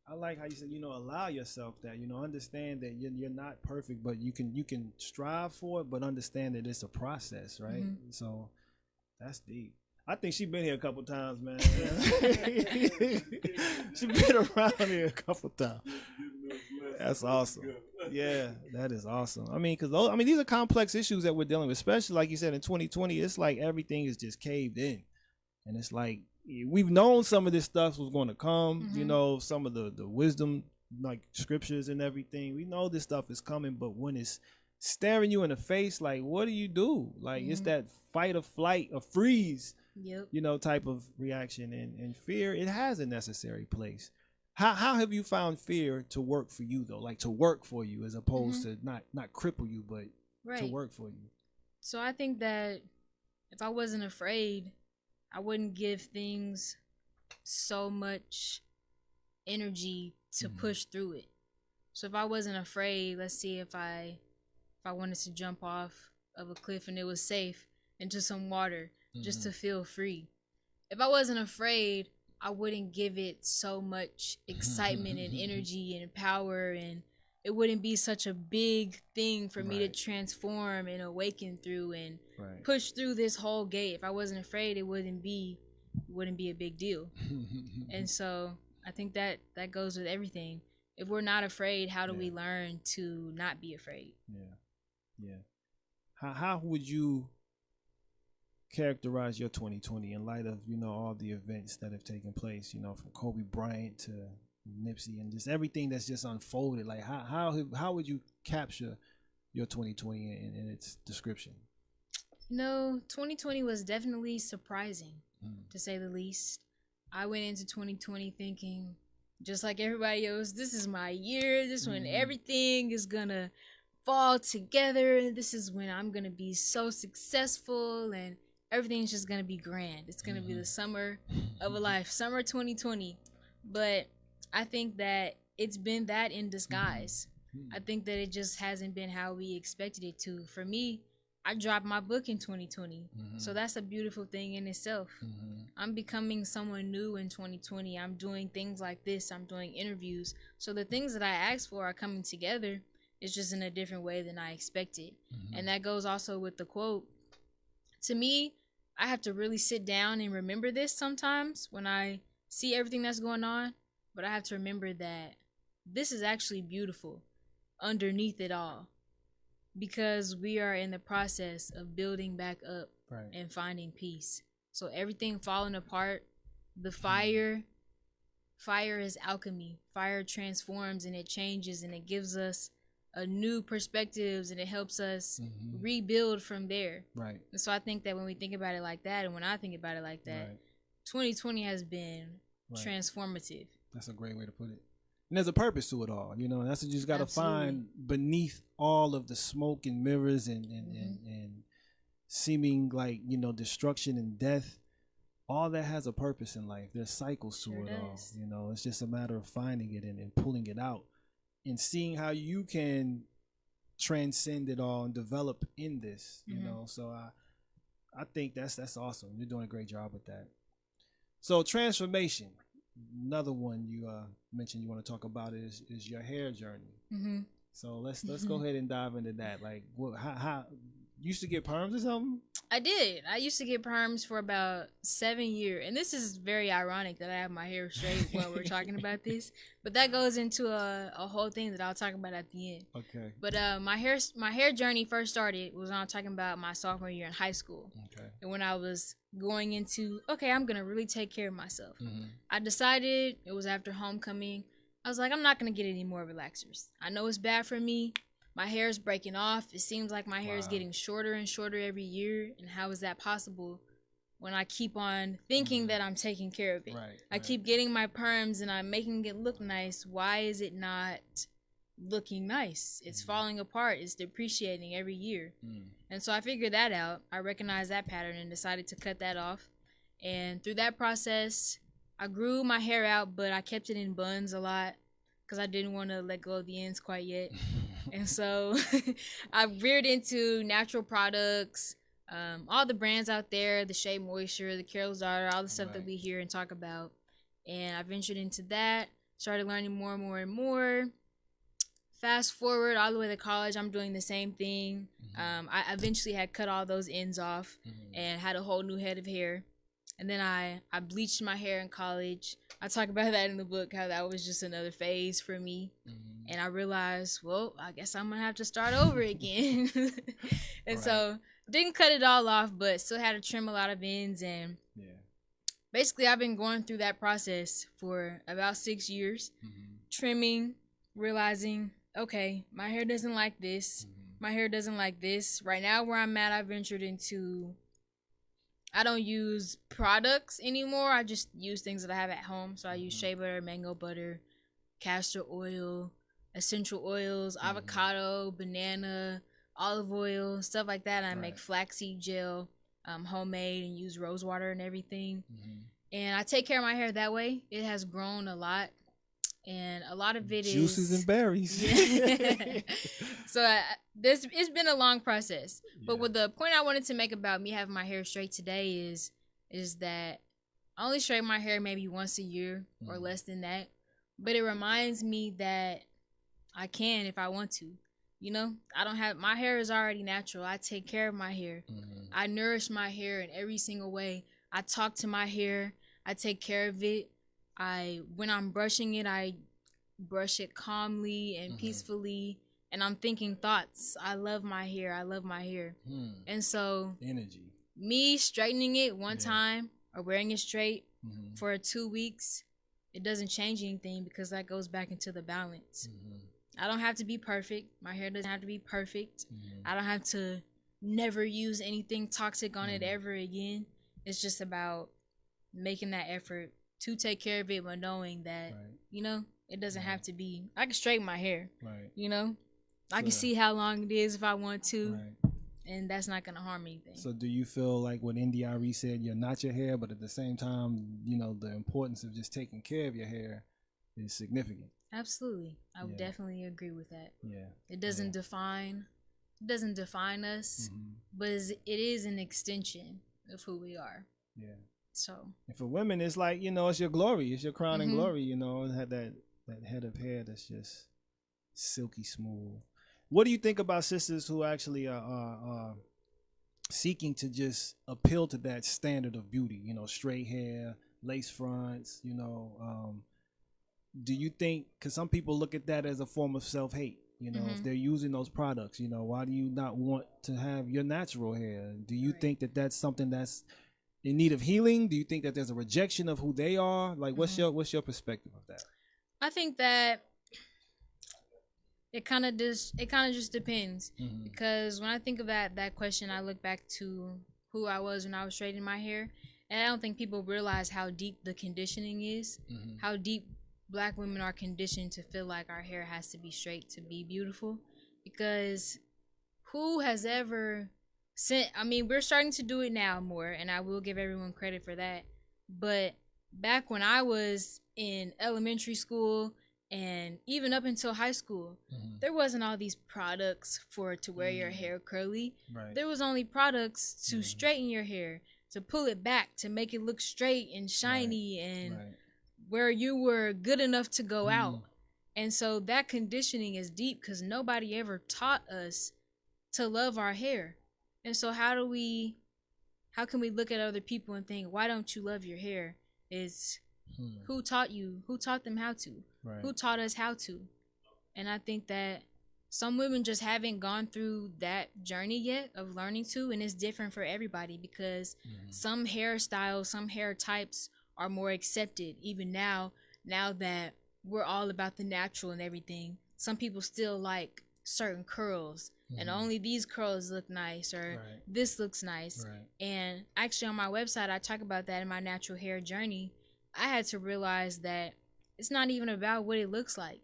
Speaker 3: I like how you said, you know, allow yourself that, you know, understand that you're not perfect, but you can strive for it, but understand that it's a process, right? So that's deep. I think she's been here a couple times, man. She's been around here a couple times. That's awesome. Yeah, that is awesome. I mean, because these are complex issues that we're dealing with, especially like you said in 2020. It's like everything is just caved in, and it's like we've known some of this stuff was going to come. You know, some of the wisdom, like scriptures and everything. We know this stuff is coming, but when it's staring you in the face, like, what do you do? Like, it's that fight or flight or freeze. You know, type of reaction, and fear, it has a necessary place. How have you found fear to work for you though? Like to work for you as opposed to not cripple you, but to work for you.
Speaker 4: So I think that if I wasn't afraid, I wouldn't give things so much energy to push through it. So if I wasn't afraid, let's see, if I wanted to jump off of a cliff and it was safe into some water just to feel free. If I wasn't afraid, I wouldn't give it so much excitement and energy and power, and it wouldn't be such a big thing for me to transform and awaken through and push through this whole gate. If I wasn't afraid, it wouldn't be a big deal. And so I think that goes with everything. If we're not afraid, how do we learn to not be afraid?
Speaker 3: How would you characterize your 2020 in light of, you know, all the events that have taken place, you know, from Kobe Bryant to Nipsey and just everything that's just unfolded? Like how would you capture your 2020 in its description?
Speaker 4: No, 2020 was definitely surprising, to say the least. I went into 2020 thinking, just like everybody else, this is my year. This when everything is gonna fall together. This is when I'm gonna be so successful and everything's just gonna be grand. It's gonna be the summer of a life, summer 2020. But I think that it's been that in disguise. I think that it just hasn't been how we expected it to. For me, I dropped my book in 2020. So that's a beautiful thing in itself. I'm becoming someone new in 2020. I'm doing things like this. I'm doing interviews. So the things that I asked for are coming together. It's just in a different way than I expected. And that goes also with the quote. To me, I have to really sit down and remember this sometimes when I see everything that's going on. But I have to remember that this is actually beautiful underneath it all, because we are in the process of building back up and finding peace. So everything falling apart, the fire is alchemy. Fire transforms and it changes and it gives us a new perspectives and it helps us rebuild from there.
Speaker 3: Right.
Speaker 4: And so I think that when we think about it like that, and when I think about it like that, 2020 has been transformative.
Speaker 3: That's a great way to put it. And there's a purpose to it all, you know. That's what you just got to find beneath all of the smoke and mirrors and seeming like, you know, destruction and death. All that has a purpose in life. There's cycles to it all, you know. It's just a matter of finding it and pulling it out and seeing how you can transcend it all and develop in this, you know. So I think that's awesome. You're doing a great job with that. So transformation. Another one you mentioned you want to talk about is your hair journey. So let's go ahead and dive into that. Like, how you used to get perms or something?
Speaker 4: I did. I used to get perms for about 7 years, and this is very ironic that I have my hair straight while we're talking about this. But that goes into a whole thing that I'll talk about at the end.
Speaker 3: Okay.
Speaker 4: But my hair journey first started was when I was talking about my sophomore year in high school.
Speaker 3: Okay.
Speaker 4: And when I was going into, okay, I'm gonna really take care of myself. I decided, it was after homecoming, I was like, I'm not gonna get any more relaxers. I know it's bad for me. My hair is breaking off. It seems like my hair is getting shorter and shorter every year. And how is that possible when I keep on thinking that I'm taking care of it? I keep getting my perms and I'm making it look nice. Why is it not looking nice? It's falling apart. It's depreciating every year. And so I figured that out. I recognized that pattern and decided to cut that off. And through that process, I grew my hair out, but I kept it in buns a lot because I didn't want to let go of the ends quite yet. And so I veered into natural products, all the brands out there, the Shea Moisture, the Carol's Daughter, all the stuff that we hear and talk about. And I ventured into that, started learning more and more and more. Fast forward all the way to college, I'm doing the same thing. I eventually had cut all those ends off and had a whole new head of hair. And then I bleached my hair in college. I talk about that in the book, how that was just another phase for me. And I realized, well, I guess I'm going to have to start over again. And so didn't cut it all off, but still had to trim a lot of ends. And basically I've been going through that process for about 6 years, trimming, realizing, okay, my hair doesn't like this. My hair doesn't like this. Right now where I'm at, I ventured into, I don't use products anymore. I just use things that I have at home. So I use shea butter, mango butter, castor oil, essential oils, avocado, banana, olive oil, stuff like that. And I make flaxseed gel, homemade, and use rose water and everything. And I take care of my hair that way. It has grown a lot. And a lot of it is
Speaker 3: juices and berries.
Speaker 4: So it's been a long process. But what the point I wanted to make about me having my hair straight today is that I only straighten my hair maybe once a year or less than that. But it reminds me that I can if I want to. You know, my hair is already natural. I take care of my hair. I nourish my hair in every single way. I talk to my hair. I take care of it. When I'm brushing it, I brush it calmly and peacefully, and I'm thinking thoughts. I love my hair. I love my hair. And so
Speaker 3: energy.
Speaker 4: Me straightening it one time or wearing it straight for 2 weeks, it doesn't change anything because that goes back into the balance. I don't have to be perfect. My hair doesn't have to be perfect. I don't have to never use anything toxic on it ever again. It's just about making that effort to take care of it, but knowing that, you know, it doesn't have to be, I can straighten my hair, you know? I can see how long it is if I want to.
Speaker 3: Right.
Speaker 4: And that's not going to harm anything.
Speaker 3: So do you feel like what India.Arie said, you're not your hair, but at the same time, you know, the importance of just taking care of your hair is significant?
Speaker 4: Absolutely. I would definitely agree with that.
Speaker 3: Yeah.
Speaker 4: It doesn't define us, but it is an extension of who we are.
Speaker 3: Yeah.
Speaker 4: So.
Speaker 3: And for women, it's like, you know, it's your glory. It's your crown and glory, you know, and have that head of hair that's just silky smooth. What do you think about sisters who actually are seeking to just appeal to that standard of beauty? You know, straight hair, lace fronts, you know. Do you think, because some people look at that as a form of self-hate, you know, if they're using those products, you know, why do you not want to have your natural hair? Do you think that that's something that's in need of healing? Do you think that there's a rejection of who they are? Like, what's your perspective of that?
Speaker 4: I think that it kind of just depends, because when I think of that question, I look back to who I was when I was straightening my hair, and I don't think people realize how deep the conditioning is, how deep Black women are conditioned to feel like our hair has to be straight to be beautiful. Because who has ever sent, I mean, we're starting to do it now more, and I will give everyone credit for that, but back when I was in elementary school and even up until high school, there wasn't all these products to wear your hair curly.
Speaker 3: Right.
Speaker 4: There was only products to straighten your hair, to pull it back, to make it look straight and shiny, and where you were good enough to go out. And so that conditioning is deep because nobody ever taught us to love our hair. And so how can we look at other people and think, why don't you love your hair? Is who taught you? Who taught them how to?
Speaker 3: Right.
Speaker 4: Who taught us how to? And I think that some women just haven't gone through that journey yet of learning to, and it's different for everybody because some hairstyles, some hair types are more accepted even now that we're all about the natural and everything. Some people still like certain curls, and only these curls look nice, or this looks nice. And actually on my website, I talk about that in my natural hair journey. I had to realize that it's not even about what it looks like.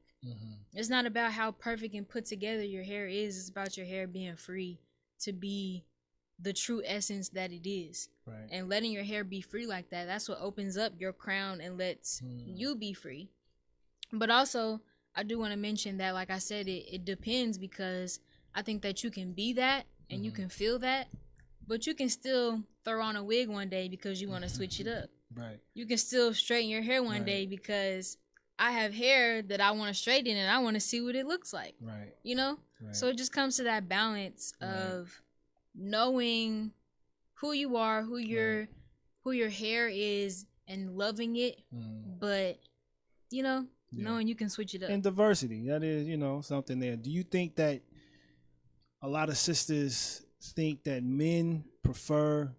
Speaker 4: It's not about how perfect and put together your hair is. It's about your hair being free to be the true essence that it is. And letting your hair be free like that, that's what opens up your crown and lets you be free. But also, I do want to mention that, like I said, it depends, because I think that you can be that and you can feel that, but you can still throw on a wig one day because you want to switch it up. You can still straighten your hair one day because I have hair that I want to straighten and I want to see what it looks like. You know? So it just comes to that balance of knowing who you are, who your hair is, and loving it, but you know, knowing you can switch it up.
Speaker 3: And diversity, that is, you know, something there. Do you think that a lot of sisters think that men prefer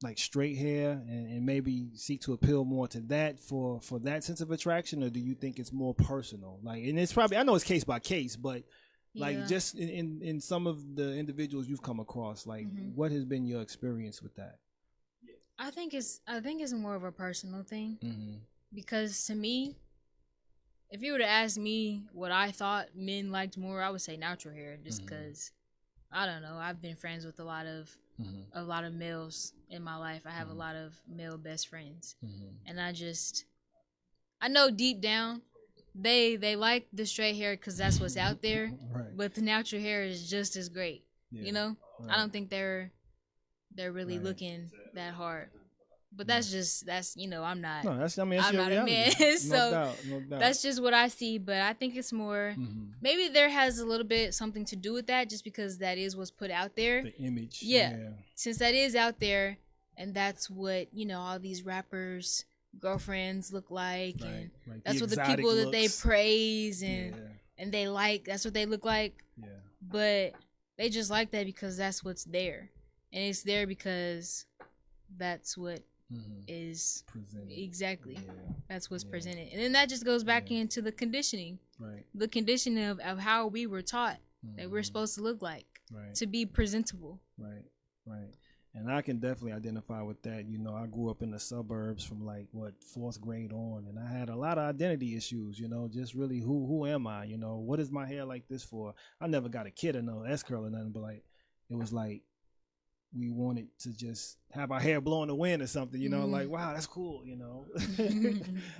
Speaker 3: like straight hair and maybe seek to appeal more to that for that sense of attraction, or do you think it's more personal? Like, and it's probably, I know it's case by case, but like just in some of the individuals you've come across, like what has been your experience with that?
Speaker 4: I think it's more of a personal thing, because to me, if you were to ask me what I thought men liked more, I would say natural hair, just because I don't know. I've been friends with a lot of males in my life. I have a lot of male best friends, and I know deep down they like the straight hair because that's what's out there. But the natural hair is just as great. You know, I don't think they're really looking that hard. But that's you know, I'm not. No, that's, I mean, I'm not a man, so no doubt. That's just what I see. But I think it's more. Maybe there has a little bit something to do with that, just because that is what's put out there.
Speaker 3: The image.
Speaker 4: Yeah. Since that is out there, and that's what, you know, all these rappers' girlfriends look like, and that's what the people that they praise and they like. That's what they look like. But they just like that because that's what's there, and it's there because that's what is presented. Exactly. That's what's presented. And then that just goes back into the conditioning. The conditioning of how we were taught that we're supposed to look like, to be presentable.
Speaker 3: And I can definitely identify with that. You know, I grew up in the suburbs from like what, 4th grade on, and I had a lot of identity issues, you know, just really who am I? You know, what is my hair like this for? I never got a kid or no S curl or nothing, but like it was like we wanted to just have our hair blow in the wind or something, you know, like, wow, that's cool, you know.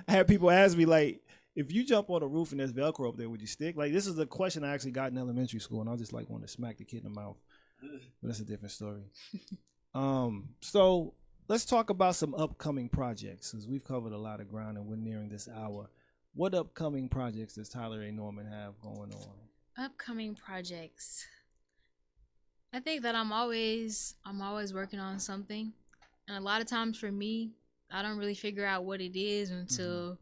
Speaker 3: I had people ask me, like, if you jump on a roof and there's Velcro up there, would you stick? Like, this is a question I actually got in elementary school, and I just like want to smack the kid in the mouth. But that's a different story. So let's talk about some upcoming projects, because we've covered a lot of ground and we're nearing this hour. What upcoming projects does Tyler A. Norman have going on?
Speaker 4: Upcoming projects. I think that I'm always working on something, and a lot of times for me, I don't really figure out what it is until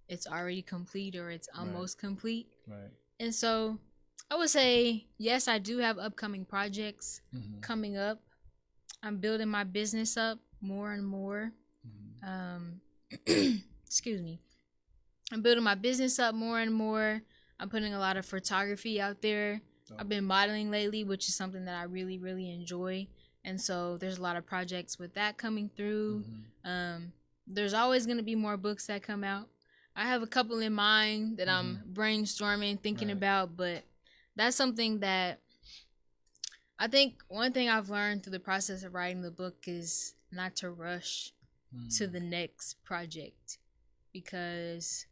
Speaker 4: it's already complete or it's almost complete.
Speaker 3: Right.
Speaker 4: And so I would say, yes, I do have upcoming projects coming up. I'm building my business up more and more. Excuse me. I'm building my business up more and more. I'm putting a lot of photography out there. I've been modeling lately, which is something that I really, really enjoy. And so there's a lot of projects with that coming through. There's always going to be more books that come out. I have a couple in mind that I'm brainstorming, thinking about, but that's something that I think one thing I've learned through the process of writing the book is not to rush to the next project, because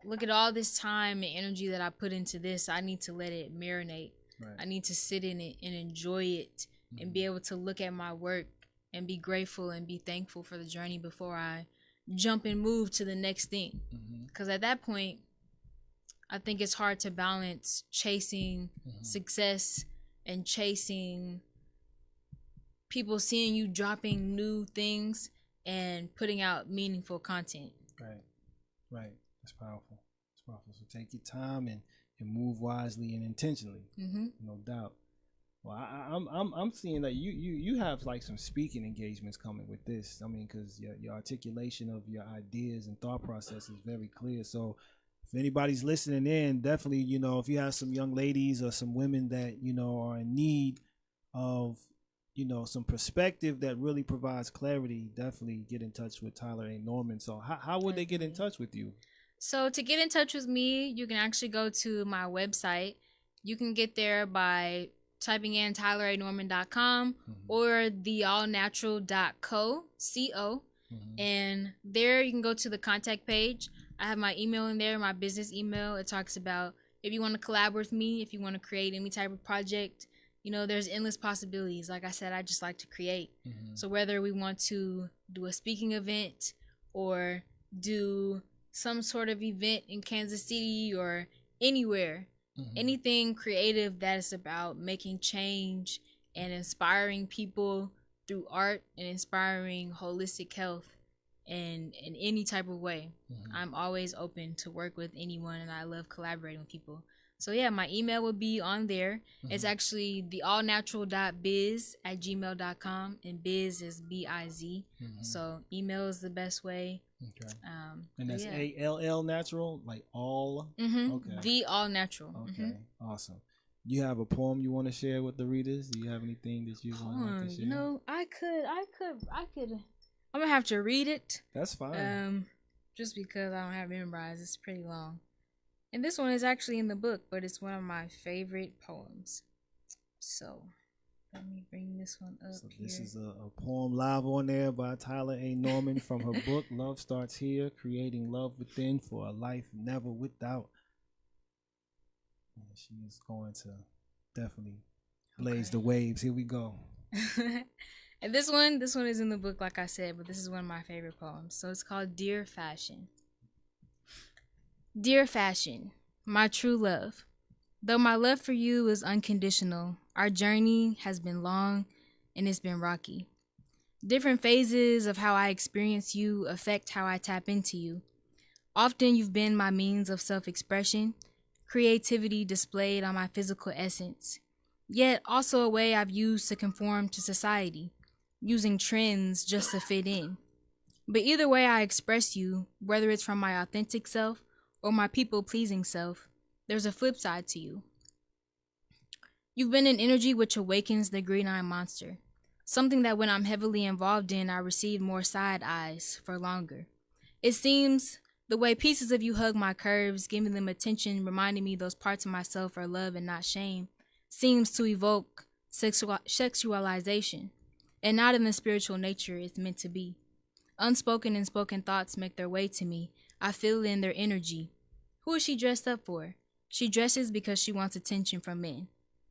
Speaker 4: look at all this time and energy that I put into this. I need to let it marinate. I need to sit in it and enjoy it and be able to look at my work and be grateful and be thankful for the journey before I jump and move to the next thing. Because at that point, I think it's hard to balance chasing success and chasing people seeing you dropping new things and putting out meaningful content.
Speaker 3: Right. That's powerful. So take your time and move wisely and intentionally. No doubt. Well, I'm seeing that you have like some speaking engagements coming with this. I mean, because your articulation of your ideas and thought process is very clear. So if anybody's listening in, definitely, you know, if you have some young ladies or some women that, you know, are in need of, you know, some perspective that really provides clarity, definitely get in touch with Tyler A. Norman. So how would they get in touch with you?
Speaker 4: So to get in touch with me, you can actually go to my website. You can get there by typing in tyleranorman.com or theallnatural.co, C-O. And there you can go to the contact page. I have my email in there, my business email. It talks about if you want to collab with me, if you want to create any type of project, you know, there's endless possibilities. Like I said, I just like to create. So whether we want to do a speaking event or do some sort of event in Kansas City or anywhere, anything creative that is about making change and inspiring people through art and inspiring holistic health in any type of way. I'm always open to work with anyone, and I love collaborating with people. So yeah, my email will be on there. It's actually theallnatural.biz@gmail.com, and biz is B-I-Z. So email is the best way.
Speaker 3: And that's A-L-L natural, like all? Okay.
Speaker 4: The All Natural.
Speaker 3: Okay, awesome. You have a poem you want to share with the readers? Do you have anything that you want to share?
Speaker 4: You know, I could. I'm gonna have to read it.
Speaker 3: That's fine.
Speaker 4: Just because I don't have it memorized. It's pretty long. And this one is actually in the book, but it's one of my favorite poems. So let me bring this one up. So
Speaker 3: this is a poem live on there by Tyler A. Norman from her book, Love Starts Here, Creating Love Within for a Life Never Without. And she is going to definitely blaze the waves. Here we go.
Speaker 4: And this one is in the book, like I said, but this is one of my favorite poems. So it's called Dear Fashion. Dear Fashion, my true love, though my love for you is unconditional, our journey has been long and it's been rocky. Different phases of how I experience you affect how I tap into you. Often you've been my means of self-expression, creativity displayed on my physical essence, yet also a way I've used to conform to society, using trends just to fit in. But either way I express you, whether it's from my authentic self or my people-pleasing self, there's a flip side to you. You've been an energy which awakens the green-eyed monster, something that when I'm heavily involved in, I receive more side eyes for longer. It seems the way pieces of you hug my curves, giving them attention, reminding me those parts of myself are love and not shame, seems to evoke sexualization, and not in the spiritual nature it's meant to be. Unspoken and spoken thoughts make their way to me. I feel it in their energy. Who is she dressed up for? She dresses because she wants attention from men.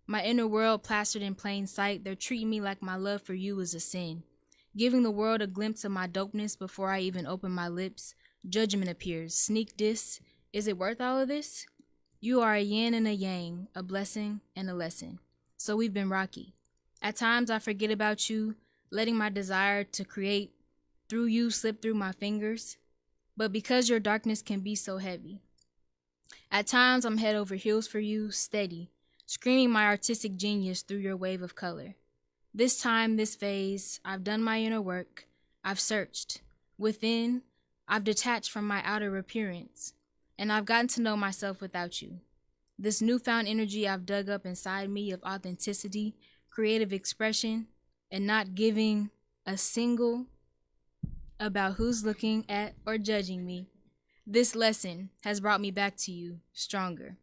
Speaker 4: My inner world plastered in plain sight, they're treating me like my love for you is a sin. Giving the world a glimpse of my dopeness before I even open my lips. Judgment appears. Sneak diss. Is it worth all of this? You are a yin and a yang, a blessing and a lesson. So we've been rocky. At times I forget about you, letting my desire to create through you slip through my fingers. But because your darkness can be so heavy. At times I'm head over heels for you, steady, screaming my artistic genius through your wave of color. This time, this phase, I've done my inner work. I've searched. Within, I've detached from my outer appearance. And I've gotten to know myself without you. This newfound energy I've dug up inside me of authenticity, creative expression, and not giving a single about who's looking at or judging me. This lesson has brought me back to you, stronger.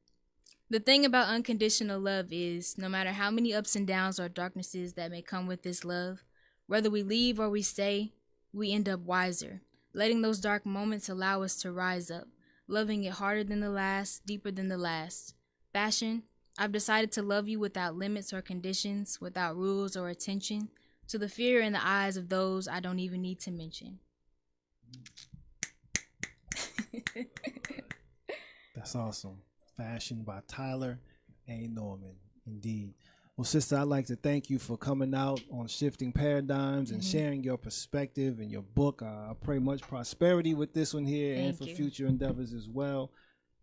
Speaker 4: The thing about unconditional love is, no matter how many ups and downs or darknesses that may come with this love, whether we leave or we stay, we end up wiser, letting those dark moments allow us to rise up, loving it harder than the last, deeper than the last. Fashion, I've decided to love you without limits or conditions, without rules or attention, to the fear in the eyes of those I don't even need to mention.
Speaker 3: That's awesome. Fashion by Tyler A. Norman. Indeed. Well, sister, I'd like to thank you for coming out on Shifting Paradigms and sharing your perspective and your book. I pray much prosperity with this one here and for future endeavors as well.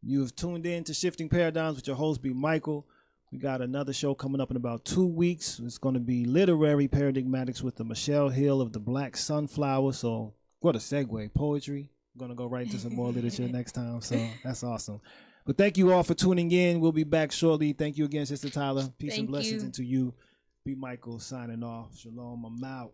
Speaker 3: You have tuned in to Shifting Paradigms with your host, B. Michael. We got another show coming up in about 2 weeks. It's going to be Literary Paradigmatics with the Michelle Hill of the Black Sunflower. So what a segue. Poetry. I'm going to go right to some more literature next time. So that's awesome. But thank you all for tuning in. We'll be back shortly. Thank you again, Sister Tyler. Peace and blessings into you. B. Michael signing off. Shalom. I'm out.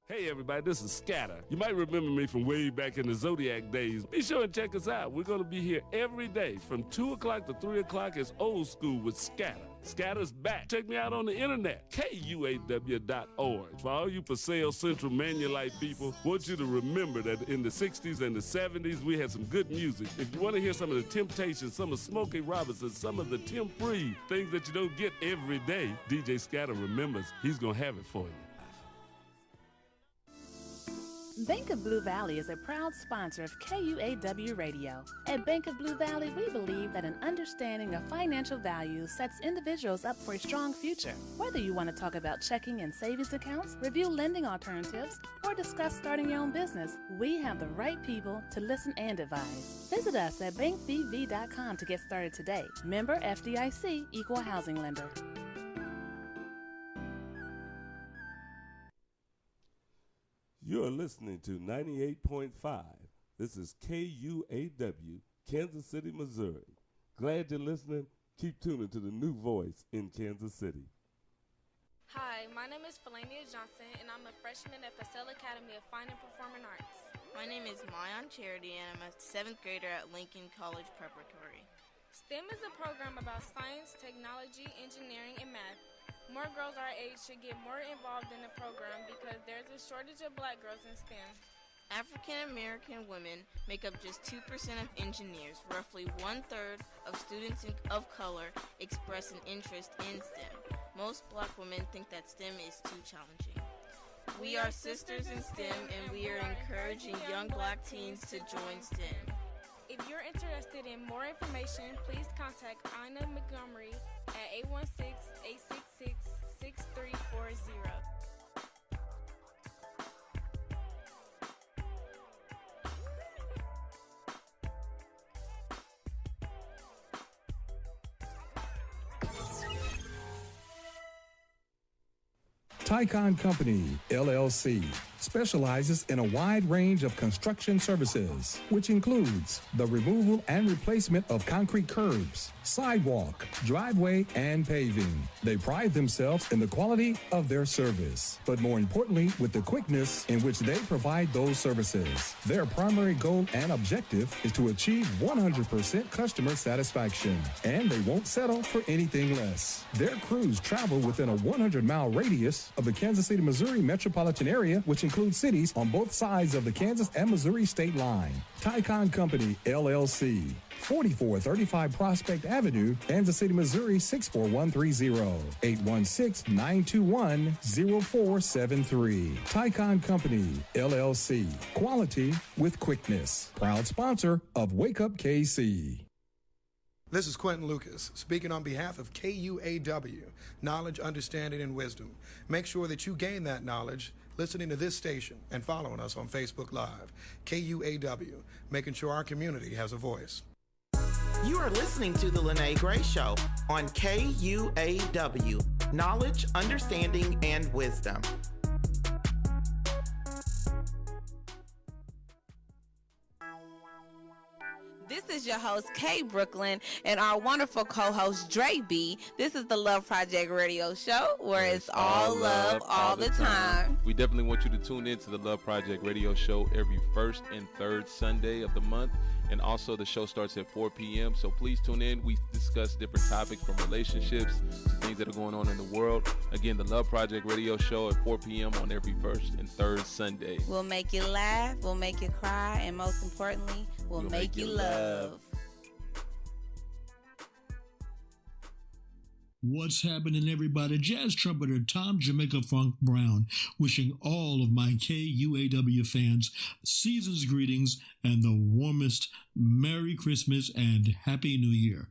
Speaker 1: Hey everybody, this is Scatter. You might remember me from way back in the Zodiac days. Be sure and check us out. We're going to be here every day from 2 o'clock to 3 o'clock. It's old school with Scatter. Scatter's back. Check me out on the internet, KUAW.org. For all you Paseo Central Manulite people, want you to remember that in the 60s and the 70s, we had some good music. If you want to hear some of the Temptations, some of Smokey Robinson, some of the Tim Free, things that you don't get every day, DJ Scatter remembers he's going to have it for you.
Speaker 2: Bank of Blue Valley is a proud sponsor of KUAW Radio. At Bank of Blue Valley, we believe that an understanding of financial value sets individuals up for a strong future. Whether you want to talk about checking and savings accounts, review lending alternatives, or discuss starting your own business, we have the right people to listen and advise. Visit us at bankbv.com to get started today. Member FDIC, Equal Housing Lender.
Speaker 1: You're listening to 98.5. This is KUAW, Kansas City, Missouri. Glad you're listening. Keep tuning to the new voice in Kansas City.
Speaker 5: Hi, my name is Felania Johnson, and I'm a freshman at Purcell Academy of Fine and Performing Arts.
Speaker 6: My name is Mayan Charity, and I'm a 7th grader at Lincoln College Preparatory.
Speaker 5: STEM is a program about science, technology, engineering, and math. More girls our age should get more involved in the program because there's a shortage of black girls in STEM.
Speaker 6: African American women make up just 2% of engineers. Roughly 1/3 of students of color express an interest in STEM. Most black women think that STEM is too challenging. We are sisters in STEM, and we are encouraging young black teens to join STEM.
Speaker 5: If you're interested in more information, please contact Ina Montgomery at 816-866-6340.
Speaker 7: Tycon Company, LLC specializes in a wide range of construction services, which includes the removal and replacement of concrete curbs, sidewalk, driveway, and paving. They pride themselves in the quality of their service, but more importantly, with the quickness in which they provide those services. Their primary goal and objective is to achieve 100% customer satisfaction, and they won't settle for anything less. Their crews travel within a 100-mile radius of the Kansas City, Missouri metropolitan area, which includes cities on both sides of the Kansas and Missouri state line. Tycon Company, LLC, 4435 Prospect Avenue, Kansas City, Missouri, 64130, 816-921-0473. Tycon Company, LLC, quality with quickness. Proud sponsor of Wake Up KC.
Speaker 8: This is Quentin Lucas, speaking on behalf of KUAW, Knowledge, Understanding, and Wisdom. Make sure that you gain that knowledge listening to this station and following us on Facebook Live. KUAW, making sure our community has a voice.
Speaker 9: You are listening to The Lene Gray Show on KUAW, Knowledge, Understanding, and Wisdom.
Speaker 6: This is your host, Kay Brooklyn, and our wonderful co-host, Dre B. This is the Love Project Radio Show, where it's all love, all the time.
Speaker 10: We definitely want you to tune in to the Love Project Radio Show every first and third Sunday of the month. And also the show starts at 4 p.m. So please tune in. We discuss different topics from relationships to things that are going on in the world. Again, the Love Project Radio Show at 4 p.m. on every first and third Sunday.
Speaker 6: We'll make you laugh, we'll make you cry, and most importantly, we'll make you love.
Speaker 11: What's happening, everybody? Jazz trumpeter Tom Jamaica Funk Brown wishing all of my KUAW fans season's greetings and the warmest Merry Christmas and Happy New Year.